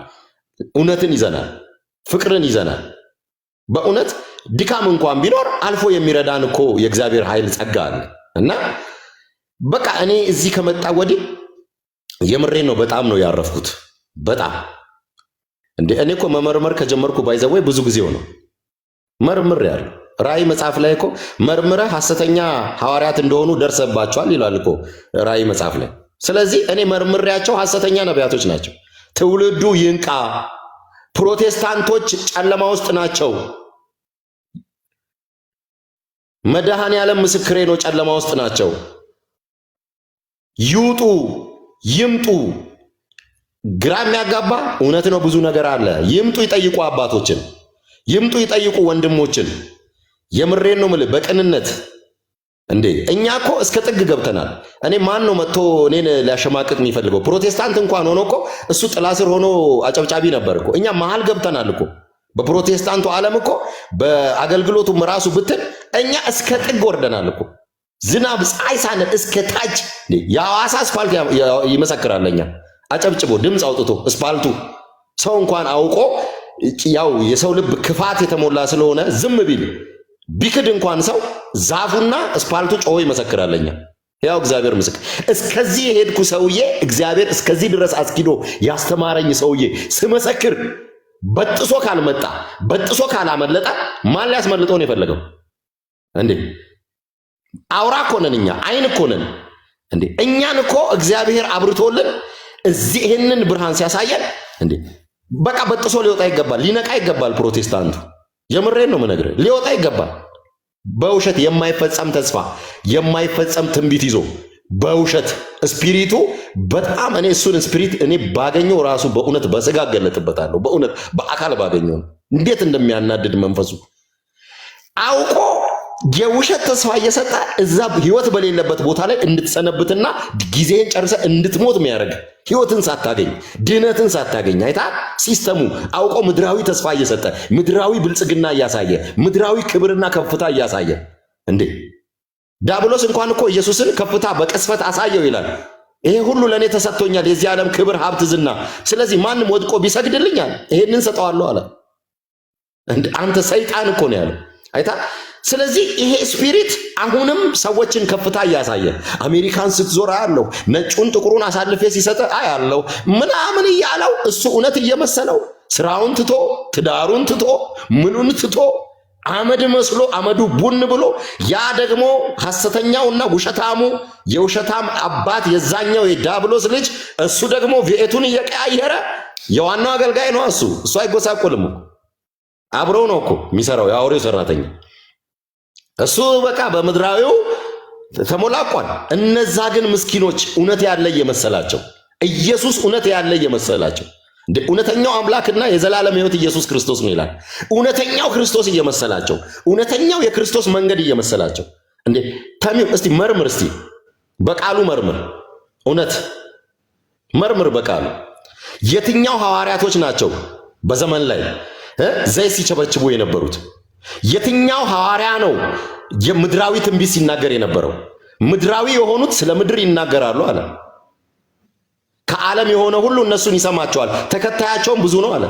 እውነትን ይዘናል፣ ፍቅርን ይዘናል። በእውነት ድካም እንኳን ቢኖር አልፎ የሚረዳን እኮ የእግዚአብሔር ኃይል ጸጋ አለ። እና በቃ እኔ እዚህ ከመጣ ወዲህ የምሬን ነው በጣም ነው ያረፍኩት። በጣም እንዴ እኔ እኮ መመርመር ከጀመርኩ ባይዘወይ ብዙ ጊዜው ነው መርምር ያለው። ራእይ መጽሐፍ ላይ እኮ መርምረ ሐሰተኛ ሐዋርያት እንደሆኑ ደርሰባቸዋል ይላል እኮ ራእይ መጽሐፍ ላይ። ስለዚህ እኔ መርምሬያቸው ሐሰተኛ ነቢያቶች ናቸው። ትውልዱ ይንቃ። ፕሮቴስታንቶች ጨለማ ውስጥ ናቸው። መድኃኔዓለም ምስክሬ ነው፣ ጨለማ ውስጥ ናቸው። ይውጡ፣ ይምጡ። ግራ የሚያጋባ እውነት ነው፣ ብዙ ነገር አለ። ይምጡ፣ ይጠይቁ አባቶችን፣ ይምጡ፣ ይጠይቁ ወንድሞችን። የምሬን ነው የምልህ በቅንነት እንዴ እኛ እኮ እስከ ጥግ ገብተናል። እኔ ማን ነው መጥቶ እኔን ሊያሸማቅቅ የሚፈልገው? ፕሮቴስታንት እንኳን ሆኖ እኮ እሱ ጥላ ስር ሆኖ አጨብጫቢ ነበር እኮ። እኛ መሃል ገብተናል እኮ በፕሮቴስታንቱ ዓለም እኮ በአገልግሎቱም ራሱ ብትል እኛ እስከ ጥግ ወርደናል እኮ። ዝናብ ፀሐይ ሳንል እስከ ታች የሐዋሳ አስፋልት ይመሰክራል። እኛ አጨብጭቦ ድምፅ አውጥቶ አስፋልቱ ሰው እንኳን አውቆ ያው የሰው ልብ ክፋት የተሞላ ስለሆነ ዝም ቢል ቢክድ እንኳን ሰው ዛፉና አስፋልቱ ጮሆ ይመሰክራለኛ። ያው እግዚአብሔር ምስክር። እስከዚህ የሄድኩ ሰውዬ እግዚአብሔር እስከዚህ ድረስ አስኪዶ ያስተማረኝ ሰውዬ ስመሰክር በጥሶ ካልመጣ በጥሶ ካላመለጠ ማን ሊያስመልጠው ነው የፈለገው እንዴ? አውራ እኮ ነን እኛ፣ አይን እኮ ነን እንዴ። እኛን እኮ እግዚአብሔር አብርቶልን እዚህ ይሄንን ብርሃን ሲያሳየን እንዴ በቃ በጥሶ ሊወጣ ይገባል፣ ሊነቃ ይገባል። ፕሮቴስታንቱ የምሬን ነው የምነግርህ፣ ሊወጣ ይገባል። በውሸት የማይፈጸም ተስፋ የማይፈጸም ትንቢት ይዞ በውሸት ስፒሪቱ በጣም እኔ እሱን ስፒሪት እኔ ባገኘው ራሱ በእውነት በስጋ ገለጥበታለሁ። በእውነት በአካል ባገኘው እንዴት እንደሚያናድድ መንፈሱ አውቆ የውሸት ተስፋ እየሰጠ እዛ ህይወት በሌለበት ቦታ ላይ እንድትሰነብትና ጊዜን ጨርሰ እንድትሞት የሚያደርግ ህይወትን ሳታገኝ ድህነትን ሳታገኝ አይታ ሲስተሙ አውቆ ምድራዊ ተስፋ እየሰጠ ምድራዊ ብልጽግና እያሳየ ምድራዊ ክብርና ከፍታ እያሳየ እንዴ ዲያብሎስ እንኳን እኮ ኢየሱስን ከፍታ በቅስፈት አሳየው ይላል። ይሄ ሁሉ ለእኔ ተሰጥቶኛል፣ የዚህ ዓለም ክብር፣ ሀብት፣ ዝና። ስለዚህ ማንም ወድቆ ቢሰግድልኛል ይሄንን ሰጠዋለሁ አለ። አንተ ሰይጣን እኮ ነው ያለው። አይታ። ስለዚህ ይሄ ስፒሪት አሁንም ሰዎችን ከፍታ እያሳየ አሜሪካን ስትዞር አያለው፣ ነጩን ጥቁሩን አሳልፌ ሲሰጥ አያለው ምናምን እያለው እሱ እውነት እየመሰለው ስራውን ትቶ ትዳሩን ትቶ ምኑን ትቶ አመድ መስሎ አመዱ ቡን ብሎ ያ ደግሞ ሐሰተኛውና ውሸታሙ የውሸታም አባት የዛኛው የዲያብሎስ ልጅ እሱ ደግሞ ቪኤቱን እየቀያየረ የዋናው አገልጋይ ነው። እሱ አይጎሳቆልም እኮ አብረው ነው እኮ የሚሰራው የአውሬው ሰራተኛ። እሱ በቃ በምድራዊው ተሞላቋል። እነዛ ግን ምስኪኖች እውነት ያለ እየመሰላቸው ኢየሱስ እውነት ያለ እየመሰላቸው እውነተኛው አምላክና የዘላለም ሕይወት ኢየሱስ ክርስቶስ ነው ይላል። እውነተኛው ክርስቶስ እየመሰላቸው እውነተኛው የክርስቶስ መንገድ እየመሰላቸው እንዴ ተሚው እስቲ መርምር፣ እስቲ በቃሉ መርምር፣ እውነት መርምር በቃሉ። የትኛው ሐዋርያቶች ናቸው በዘመን ላይ ዘይት ሲቸበችቡ የነበሩት? የትኛው ሐዋርያ ነው የምድራዊ ትንቢት ሲናገር የነበረው? ምድራዊ የሆኑት ስለ ምድር ይናገራሉ አለ። ከዓለም የሆነ ሁሉ እነሱን ይሰማቸዋል፣ ተከታያቸውም ብዙ ነው አለ።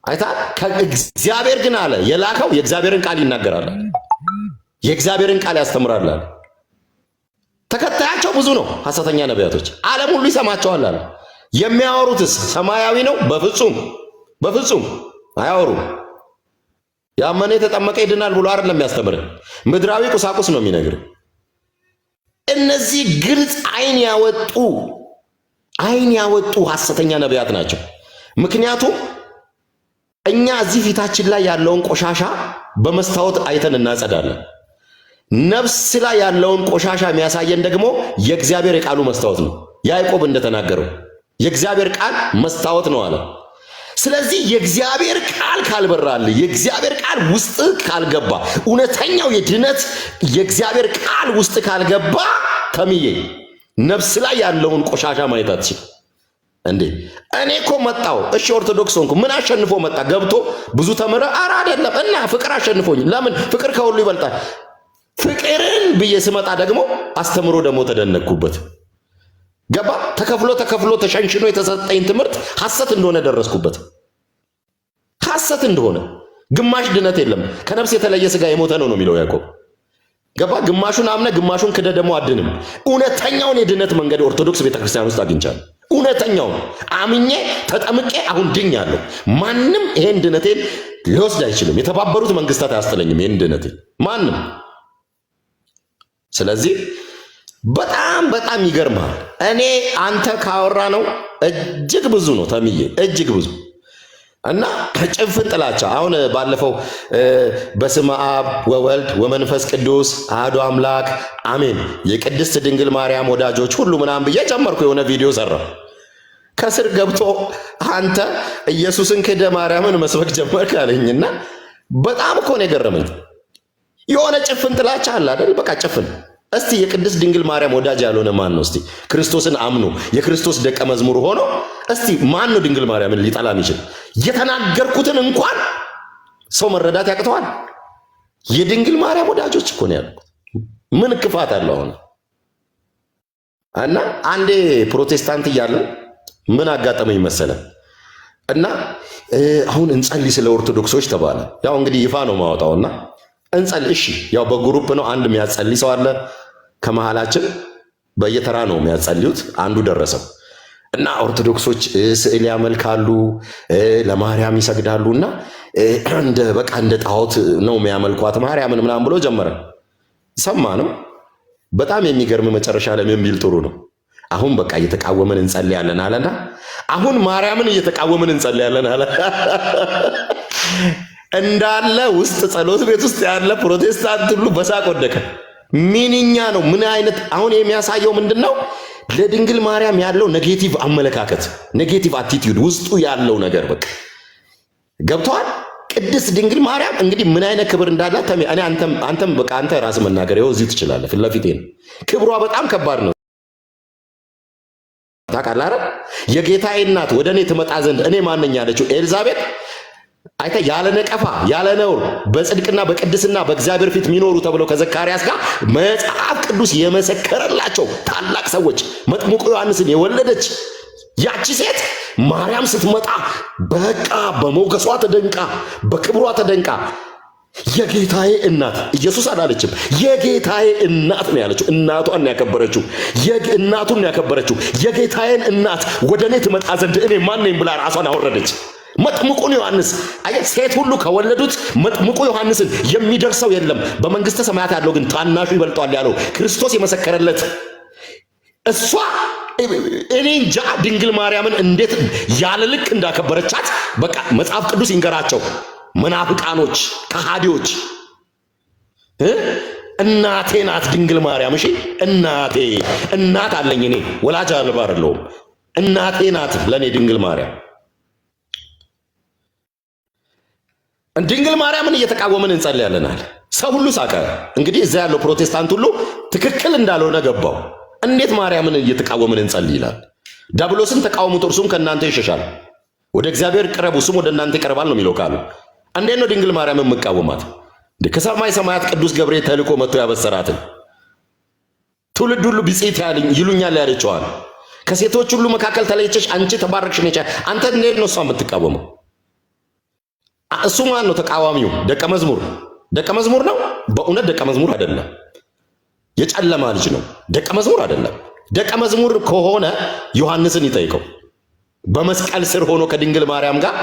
አይታ። ከእግዚአብሔር ግን አለ የላከው የእግዚአብሔርን ቃል ይናገራል፣ የእግዚአብሔርን ቃል ያስተምራል አለ። ተከታያቸው ብዙ ነው ሐሰተኛ ነቢያቶች፣ ዓለም ሁሉ ይሰማቸዋል አለ። የሚያወሩትስ ሰማያዊ ነው? በፍጹም አያወሩም። ያመነ የተጠመቀ ይድናል ብሎ አይደለም የሚያስተምር፣ ምድራዊ ቁሳቁስ ነው የሚነግር። እነዚህ ግልጽ አይን ያወጡ ሐሰተኛ ነቢያት ናቸው። ምክንያቱም እኛ እዚህ ፊታችን ላይ ያለውን ቆሻሻ በመስታወት አይተን እናጸዳለን። ነፍስ ላይ ያለውን ቆሻሻ የሚያሳየን ደግሞ የእግዚአብሔር የቃሉ መስታወት ነው። ያዕቆብ እንደተናገረው የእግዚአብሔር ቃል መስታወት ነው አለ። ስለዚህ የእግዚአብሔር ቃል ካልበራል፣ የእግዚአብሔር ቃል ውስጥ ካልገባ፣ እውነተኛው የድነት የእግዚአብሔር ቃል ውስጥ ካልገባ ተምዬ ነፍስ ላይ ያለውን ቆሻሻ ማየት አትችልም እንዴ። እኔ እኮ መጣው፣ እሺ ኦርቶዶክስ ሆንኩ፣ ምን አሸንፎ መጣ? ገብቶ ብዙ ተመረ? ኧረ አይደለም። እና ፍቅር አሸንፎኝ። ለምን? ፍቅር ከሁሉ ይበልጣል። ፍቅርን ብዬ ስመጣ ደግሞ አስተምሮ ደግሞ ተደነቅኩበት። ገባ? ተከፍሎ ተሸንሽኖ የተሰጠኝ ትምህርት ሐሰት እንደሆነ ደረስኩበት። ሐሰት እንደሆነ ግማሽ ድነት የለም። ከነፍስ የተለየ ሥጋ የሞተ ነው የሚለው ያዕቆብ። ገባ? ግማሹን አምነ ግማሹን ክደ ደግሞ አድንም። እውነተኛውን የድነት መንገድ ኦርቶዶክስ ቤተክርስቲያን ውስጥ አግኝቻለሁ። እውነተኛውን አምኜ ተጠምቄ አሁን ድኛለሁ። ማንም ይሄን ድነቴን ሊወስድ አይችልም። የተባበሩት መንግስታት አያስጥለኝም ይሄን ድነቴን ማንም። ስለዚህ በጣም ይገርማል። እኔ አንተ ካወራ ነው እጅግ ብዙ ነው ተምዬ፣ እጅግ ብዙ እና ጭፍን ጥላቻ። አሁን ባለፈው በስመ አብ ወወልድ ወመንፈስ ቅዱስ አሐዱ አምላክ አሜን የቅድስት ድንግል ማርያም ወዳጆች ሁሉ ምናምን ብዬ ጀመርኩ። የሆነ ቪዲዮ ሰራው። ከስር ገብቶ አንተ ኢየሱስን ክደ ማርያምን መስበክ ጀመርክ አለኝና በጣም እኮ ነው የገረመኝ። የሆነ ጭፍን ጥላቻ አለ አይደል? በቃ ጭፍን። እስቲ የቅድስት ድንግል ማርያም ወዳጅ ያልሆነ ማን ነው? እስቲ ክርስቶስን አምኖ የክርስቶስ ደቀ መዝሙር ሆኖ እስቲ ማን ነው ድንግል ማርያምን ሊጠላ የሚችል? የተናገርኩትን እንኳን ሰው መረዳት ያቅተዋል። የድንግል ማርያም ወዳጆች እኮ ነው ያልኩት። ምን ክፋት አለው አሁን? እና አንዴ ፕሮቴስታንት እያለ ምን አጋጠመኝ መሰለ እና አሁን እንጸልይ ስለ ኦርቶዶክሶች ተባለ። ያው እንግዲህ ይፋ ነው ማወጣውና እንጸልይ። እሺ ያው በግሩፕ ነው። አንድ የሚያጸልይ ሰው አለ ከመሃላችን፣ በየተራ ነው የሚያጸልዩት። አንዱ ደረሰው እና ኦርቶዶክሶች ስዕል ያመልካሉ፣ ለማርያም ይሰግዳሉና እንደ ጣዖት ነው የሚያመልኳት ማርያምን ምናምን ብሎ ጀመረ። ሰማ ነው። በጣም የሚገርም መጨረሻ ላይ የሚል ጥሩ ነው። አሁን በቃ እየተቃወመን እንጸልያለን አለና አሁን ማርያምን እየተቃወመን እንጸልያለን አለ። እንዳለ ውስጥ ጸሎት ቤት ውስጥ ያለ ፕሮቴስታንት ሁሉ በሳቅ ወደቀ። ምንኛ ነው? ምን አይነት አሁን የሚያሳየው ምንድነው? ለድንግል ማርያም ያለው ኔጌቲቭ አመለካከት፣ ኔጌቲቭ አቲቲዩድ ውስጡ ያለው ነገር በቃ ገብቷል። ቅድስት ድንግል ማርያም እንግዲህ ምን አይነት ክብር እንዳላት እኔ አንተም በቃ አንተ ራስህ መናገር ይኸው እዚህ ትችላለህ። ፊት ለፊቴ ነው። ክብሯ በጣም ከባድ ነው። ታውቃለህ አይደል? የጌታዬ እናት ወደ እኔ ትመጣ ዘንድ እኔ ማን ነኝ ያለችው ኤልዛቤት አይተ ያለ ነቀፋ ያለ ነውር በጽድቅና በቅድስና በእግዚአብሔር ፊት የሚኖሩ ተብለው ከዘካርያስ ጋር መጽሐፍ ቅዱስ የመሰከረላቸው ታላቅ ሰዎች መጥምቁ ዮሐንስን የወለደች ያቺ ሴት ማርያም ስትመጣ በቃ በሞገሷ ተደንቃ በክብሯ ተደንቃ የጌታዬ እናት ኢየሱስ አላለችም። የጌታዬ እናት ነው ያለችው። እናቷን ያከበረችው እናቱን ያከበረችው የጌታዬን እናት ወደ እኔ ትመጣ ዘንድ እኔ ማን ነኝ ብላ ራሷን አወረደች። መጥምቁን ዮሐንስ አየህ፣ ሴት ሁሉ ከወለዱት መጥምቁ ዮሐንስን የሚደርሰው የለም። በመንግስተ ሰማያት ያለው ግን ታናሹ ይበልጧል ያለው ክርስቶስ የመሰከረለት እሷ እኔ እንጃ ድንግል ማርያምን እንዴት ያለ ልክ እንዳከበረቻት በቃ መጽሐፍ ቅዱስ ይንገራቸው መናፍቃኖች፣ ከሃዲዎች። እናቴ ናት ድንግል ማርያም። እሺ እናቴ እናት አለኝ እኔ ወላጅ አልባ አይደለሁም። እናቴ ናት ለኔ ድንግል ማርያም። ድንግል ማርያምን እየተቃወምን እንጸልያለናል። ሰው ሁሉ ሳቀ። እንግዲህ እዛ ያለው ፕሮቴስታንት ሁሉ ትክክል እንዳልሆነ ገባው። እንዴት ማርያምን እየተቃወምን እንጸልይ ይላል? ዲያብሎስን ተቃወሙት እርሱም ከእናንተ ይሸሻል፣ ወደ እግዚአብሔር ቅረቡ እሱም ወደ እናንተ ይቀርባል ነው የሚለው ቃሉ። እንዴት ነው ድንግል ማርያምን መቃወማት? ከሰማይ ሰማያት ቅዱስ ገብርኤል ተልኮ መጥቶ ያበሰራትን ትውልድ ሁሉ ብፅዕት ይሉኛል ያለችዋል። ከሴቶች ሁሉ መካከል ተለይተሽ አንቺ ተባረክሽ ነሽ። አንተ እንዴት ነው እሷ የምትቃወመው? እሱ ማን ነው ተቃዋሚው? ደቀ መዝሙር ነው። በእውነት ደቀ መዝሙር አይደለም፣ የጨለማ ልጅ ነው። ደቀ መዝሙር አይደለም። ደቀ መዝሙር ከሆነ ዮሐንስን ይጠይቀው። በመስቀል ስር ሆኖ ከድንግል ማርያም ጋር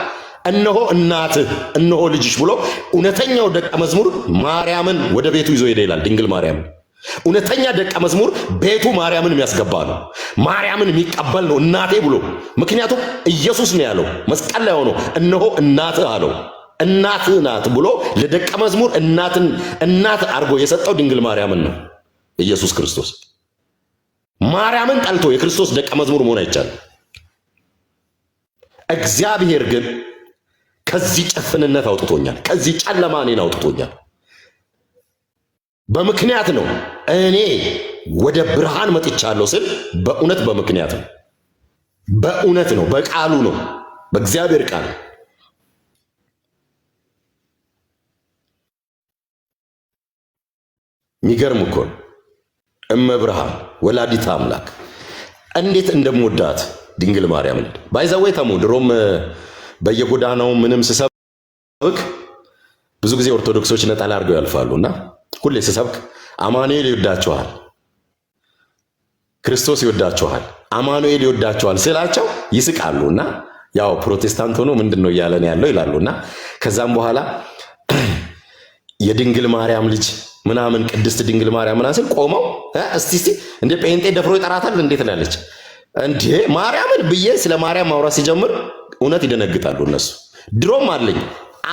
እነሆ እናትህ እነሆ ልጅሽ ብሎ እውነተኛው ደቀ መዝሙር ማርያምን ወደ ቤቱ ይዞ ሄደ ይላል። ድንግል ማርያም እውነተኛ ደቀ መዝሙር ቤቱ ማርያምን የሚያስገባ ነው፣ ማርያምን የሚቀበል ነው እናቴ ብሎ። ምክንያቱም ኢየሱስ ነው ያለው መስቀል ላይ ሆኖ እነሆ እናትህ አለው። እናትህ ናት ብሎ ለደቀ መዝሙር እናት አድርጎ የሰጠው ድንግል ማርያምን ነው ኢየሱስ ክርስቶስ። ማርያምን ጠልቶ የክርስቶስ ደቀ መዝሙር መሆን አይቻልም። እግዚአብሔር ግን ከዚህ ጭፍንነት አውጥቶኛል፣ ከዚህ ጨለማ እኔን አውጥቶኛል። በምክንያት ነው እኔ ወደ ብርሃን መጥቻለሁ ስል በእውነት በምክንያት ነው፣ በእውነት ነው፣ በቃሉ ነው፣ በእግዚአብሔር ቃል። የሚገርም እኮ ነው። እመብርሃን ወላዲተ አምላክ እንዴት እንደምወዳት ድንግል ማርያምን ባይዘወይ ተሙ ድሮም በየጎዳናው ምንም ስሰብክ ብዙ ጊዜ ኦርቶዶክሶች ነጠላ አድርገው ያልፋሉና ሁሌ ስሰብክ አማኑኤል ይወዳቸዋል፣ ክርስቶስ ይወዳቸዋል፣ አማኑኤል ይወዳቸዋል ስላቸው ይስቃሉና ያው ፕሮቴስታንት ሆኖ ምንድነው እያለን ያለው ይላሉና ከዛም በኋላ የድንግል ማርያም ልጅ ምናምን ቅድስት ድንግል ማርያም ምናምን ስል ቆመው እስቲ እንደ ጴንጤ ደፍሮ ይጠራታል እንዴት ትላለች እንዴ ማርያምን ብዬ ስለ ማርያም ማውራት ሲጀምር እውነት ይደነግጣሉ እነሱ። ድሮም አለኝ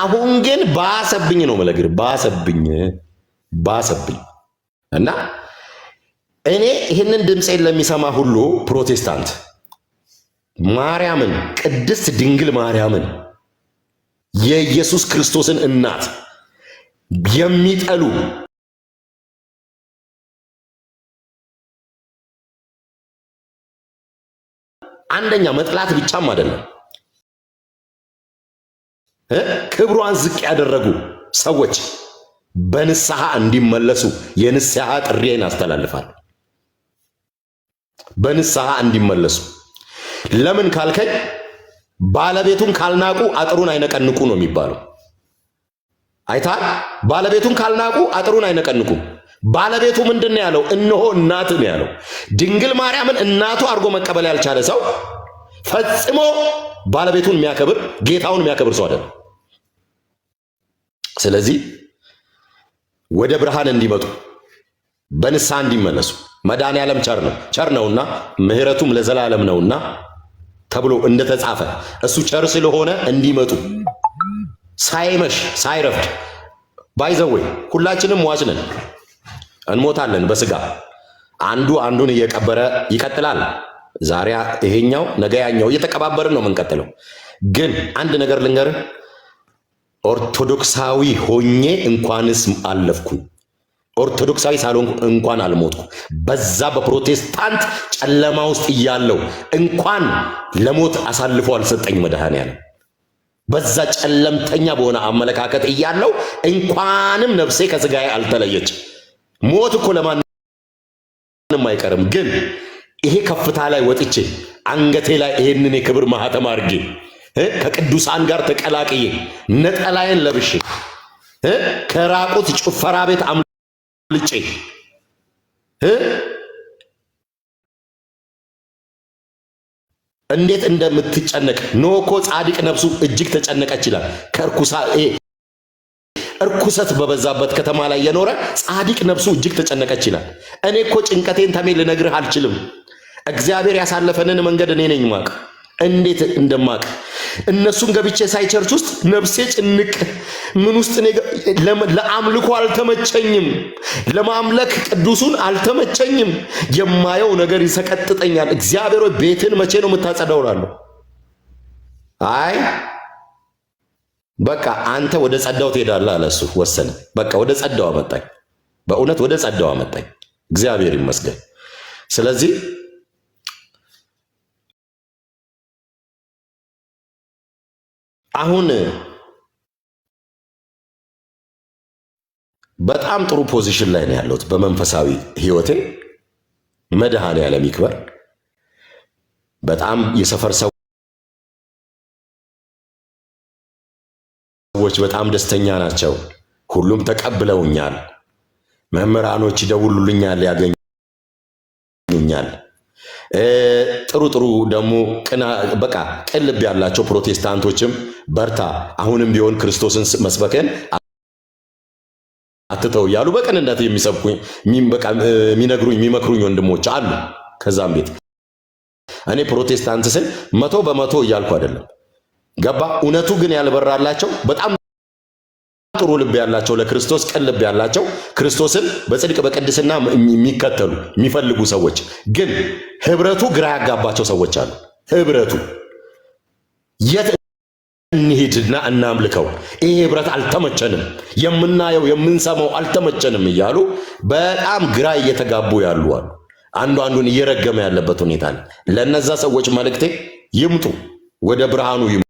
አሁን ግን ባሰብኝ ነው መለግር ባሰብኝ እና እኔ ይህንን ድምፄን ለሚሰማ ሁሉ ፕሮቴስታንት ማርያምን ቅድስት ድንግል ማርያምን የኢየሱስ ክርስቶስን እናት የሚጠሉ አንደኛ መጥላት ብቻም አይደለም፣ ክብሯን ዝቅ ያደረጉ ሰዎች በንስሐ እንዲመለሱ የንስሐ ጥሪዬን አስተላልፋለሁ። በንስሐ እንዲመለሱ። ለምን ካልከኝ ባለቤቱን ካልናቁ አጥሩን አይነቀንቁ ነው የሚባለው። አይታል ባለቤቱን ካልናቁ አጥሩን አይነቀንቁ። ባለቤቱ ምንድነው ያለው? እነሆ እናት ነው ያለው። ድንግል ማርያምን እናቱ አድርጎ መቀበል ያልቻለ ሰው ፈጽሞ ባለቤቱን የሚያከብር ጌታውን የሚያከብር ሰው አይደለም። ስለዚህ ወደ ብርሃን እንዲመጡ በንስሐ እንዲመለሱ መድኃኔዓለም ቸር ነውና ምሕረቱም ለዘላለም ነውና ተብሎ እንደተጻፈ እሱ ቸር ስለሆነ እንዲመጡ ሳይመሽ ሳይረፍድ ባይዘወይ ሁላችንም ሟች ነን፣ እንሞታለን በስጋ አንዱ አንዱን እየቀበረ ይቀጥላል። ዛሬ ይሄኛው ነገ ያኛው እየተቀባበርን ነው የምንቀጥለው። ግን አንድ ነገር ልንገርህ፣ ኦርቶዶክሳዊ ሆኜ እንኳንስ አለፍኩ፣ ኦርቶዶክሳዊ ሳልሆን እንኳን አልሞትኩ። በዛ በፕሮቴስታንት ጨለማ ውስጥ እያለው እንኳን ለሞት አሳልፎ አልሰጠኝ መድኃኔዓለም። በዛ ጨለምተኛ በሆነ አመለካከት እያለው እንኳንም ነፍሴ ከስጋዬ አልተለየች። ሞት እኮ ለማንም አይቀርም። ግን ይሄ ከፍታ ላይ ወጥቼ አንገቴ ላይ ይሄንን የክብር ማህተም አድርጌ ከቅዱሳን ጋር ተቀላቅዬ ነጠላዬን ለብሼ ከራቁት ጭፈራ ቤት አምልጬ እንዴት እንደምትጨነቅ ኖኮ ጻድቅ ነፍሱ እጅግ ተጨነቀች ይላል። እርኩሰት በበዛበት ከተማ ላይ የኖረ ጻድቅ ነፍሱ እጅግ ተጨነቀች ይላል። እኔ እኮ ጭንቀቴን ተሜ ልነግርህ አልችልም። እግዚአብሔር ያሳለፈንን መንገድ እኔ ነኝ ማቅ እንዴት እንደማቅ እነሱን ገብቼ ሳይቸርች ውስጥ ነፍሴ ጭንቅ ምን ውስጥ ለአምልኮ አልተመቸኝም፣ ለማምለክ ቅዱሱን አልተመቸኝም። የማየው ነገር ይሰቀጥጠኛል። እግዚአብሔር ቤትን መቼ ነው የምታጸዳው እላለሁ። አይ በቃ አንተ ወደ ጸዳው ትሄዳለህ አለ እሱ። ወሰነ። በቃ ወደ ጸዳው አመጣኝ። በእውነት ወደ ጸዳው አመጣኝ። እግዚአብሔር ይመስገን። ስለዚህ አሁን በጣም ጥሩ ፖዚሽን ላይ ነው ያለሁት በመንፈሳዊ ህይወቴ። መድኃኔዓለም ይክበር። በጣም የሰፈር ሰዎች በጣም ደስተኛ ናቸው። ሁሉም ተቀብለውኛል። መምህራኖች ይደውሉልኛል፣ ያገኙኛል። ጥሩ ጥሩ ደግሞ በቃ ቅልብ ያላቸው ፕሮቴስታንቶችም በርታ፣ አሁንም ቢሆን ክርስቶስን መስበክን አትተው እያሉ በቅንነት የሚሰብኩኝ የሚነግሩኝ የሚመክሩኝ ወንድሞች አሉ። ከዛም ቤት እኔ ፕሮቴስታንት ስል 100% እያልኩ አይደለም። ገባ? እውነቱ ግን ያልበራላቸው በጣም ጥሩ ልብ ያላቸው ለክርስቶስ ቅን ልብ ያላቸው ክርስቶስን በጽድቅ በቅድስና የሚከተሉ የሚፈልጉ ሰዎች ግን ህብረቱ ግራ ያጋባቸው ሰዎች አሉ። ህብረቱ የት እንሂድና እናምልከው፣ ይሄ ህብረት አልተመቸንም፣ የምናየው የምንሰማው አልተመቸንም እያሉ በጣም ግራ እየተጋቡ ያሉ አሉ። አንዱ አንዱን እየረገመ ያለበት ሁኔታ አለ። ለነዛ ሰዎች መልእክቴ ይምጡ፣ ወደ ብርሃኑ ይምጡ።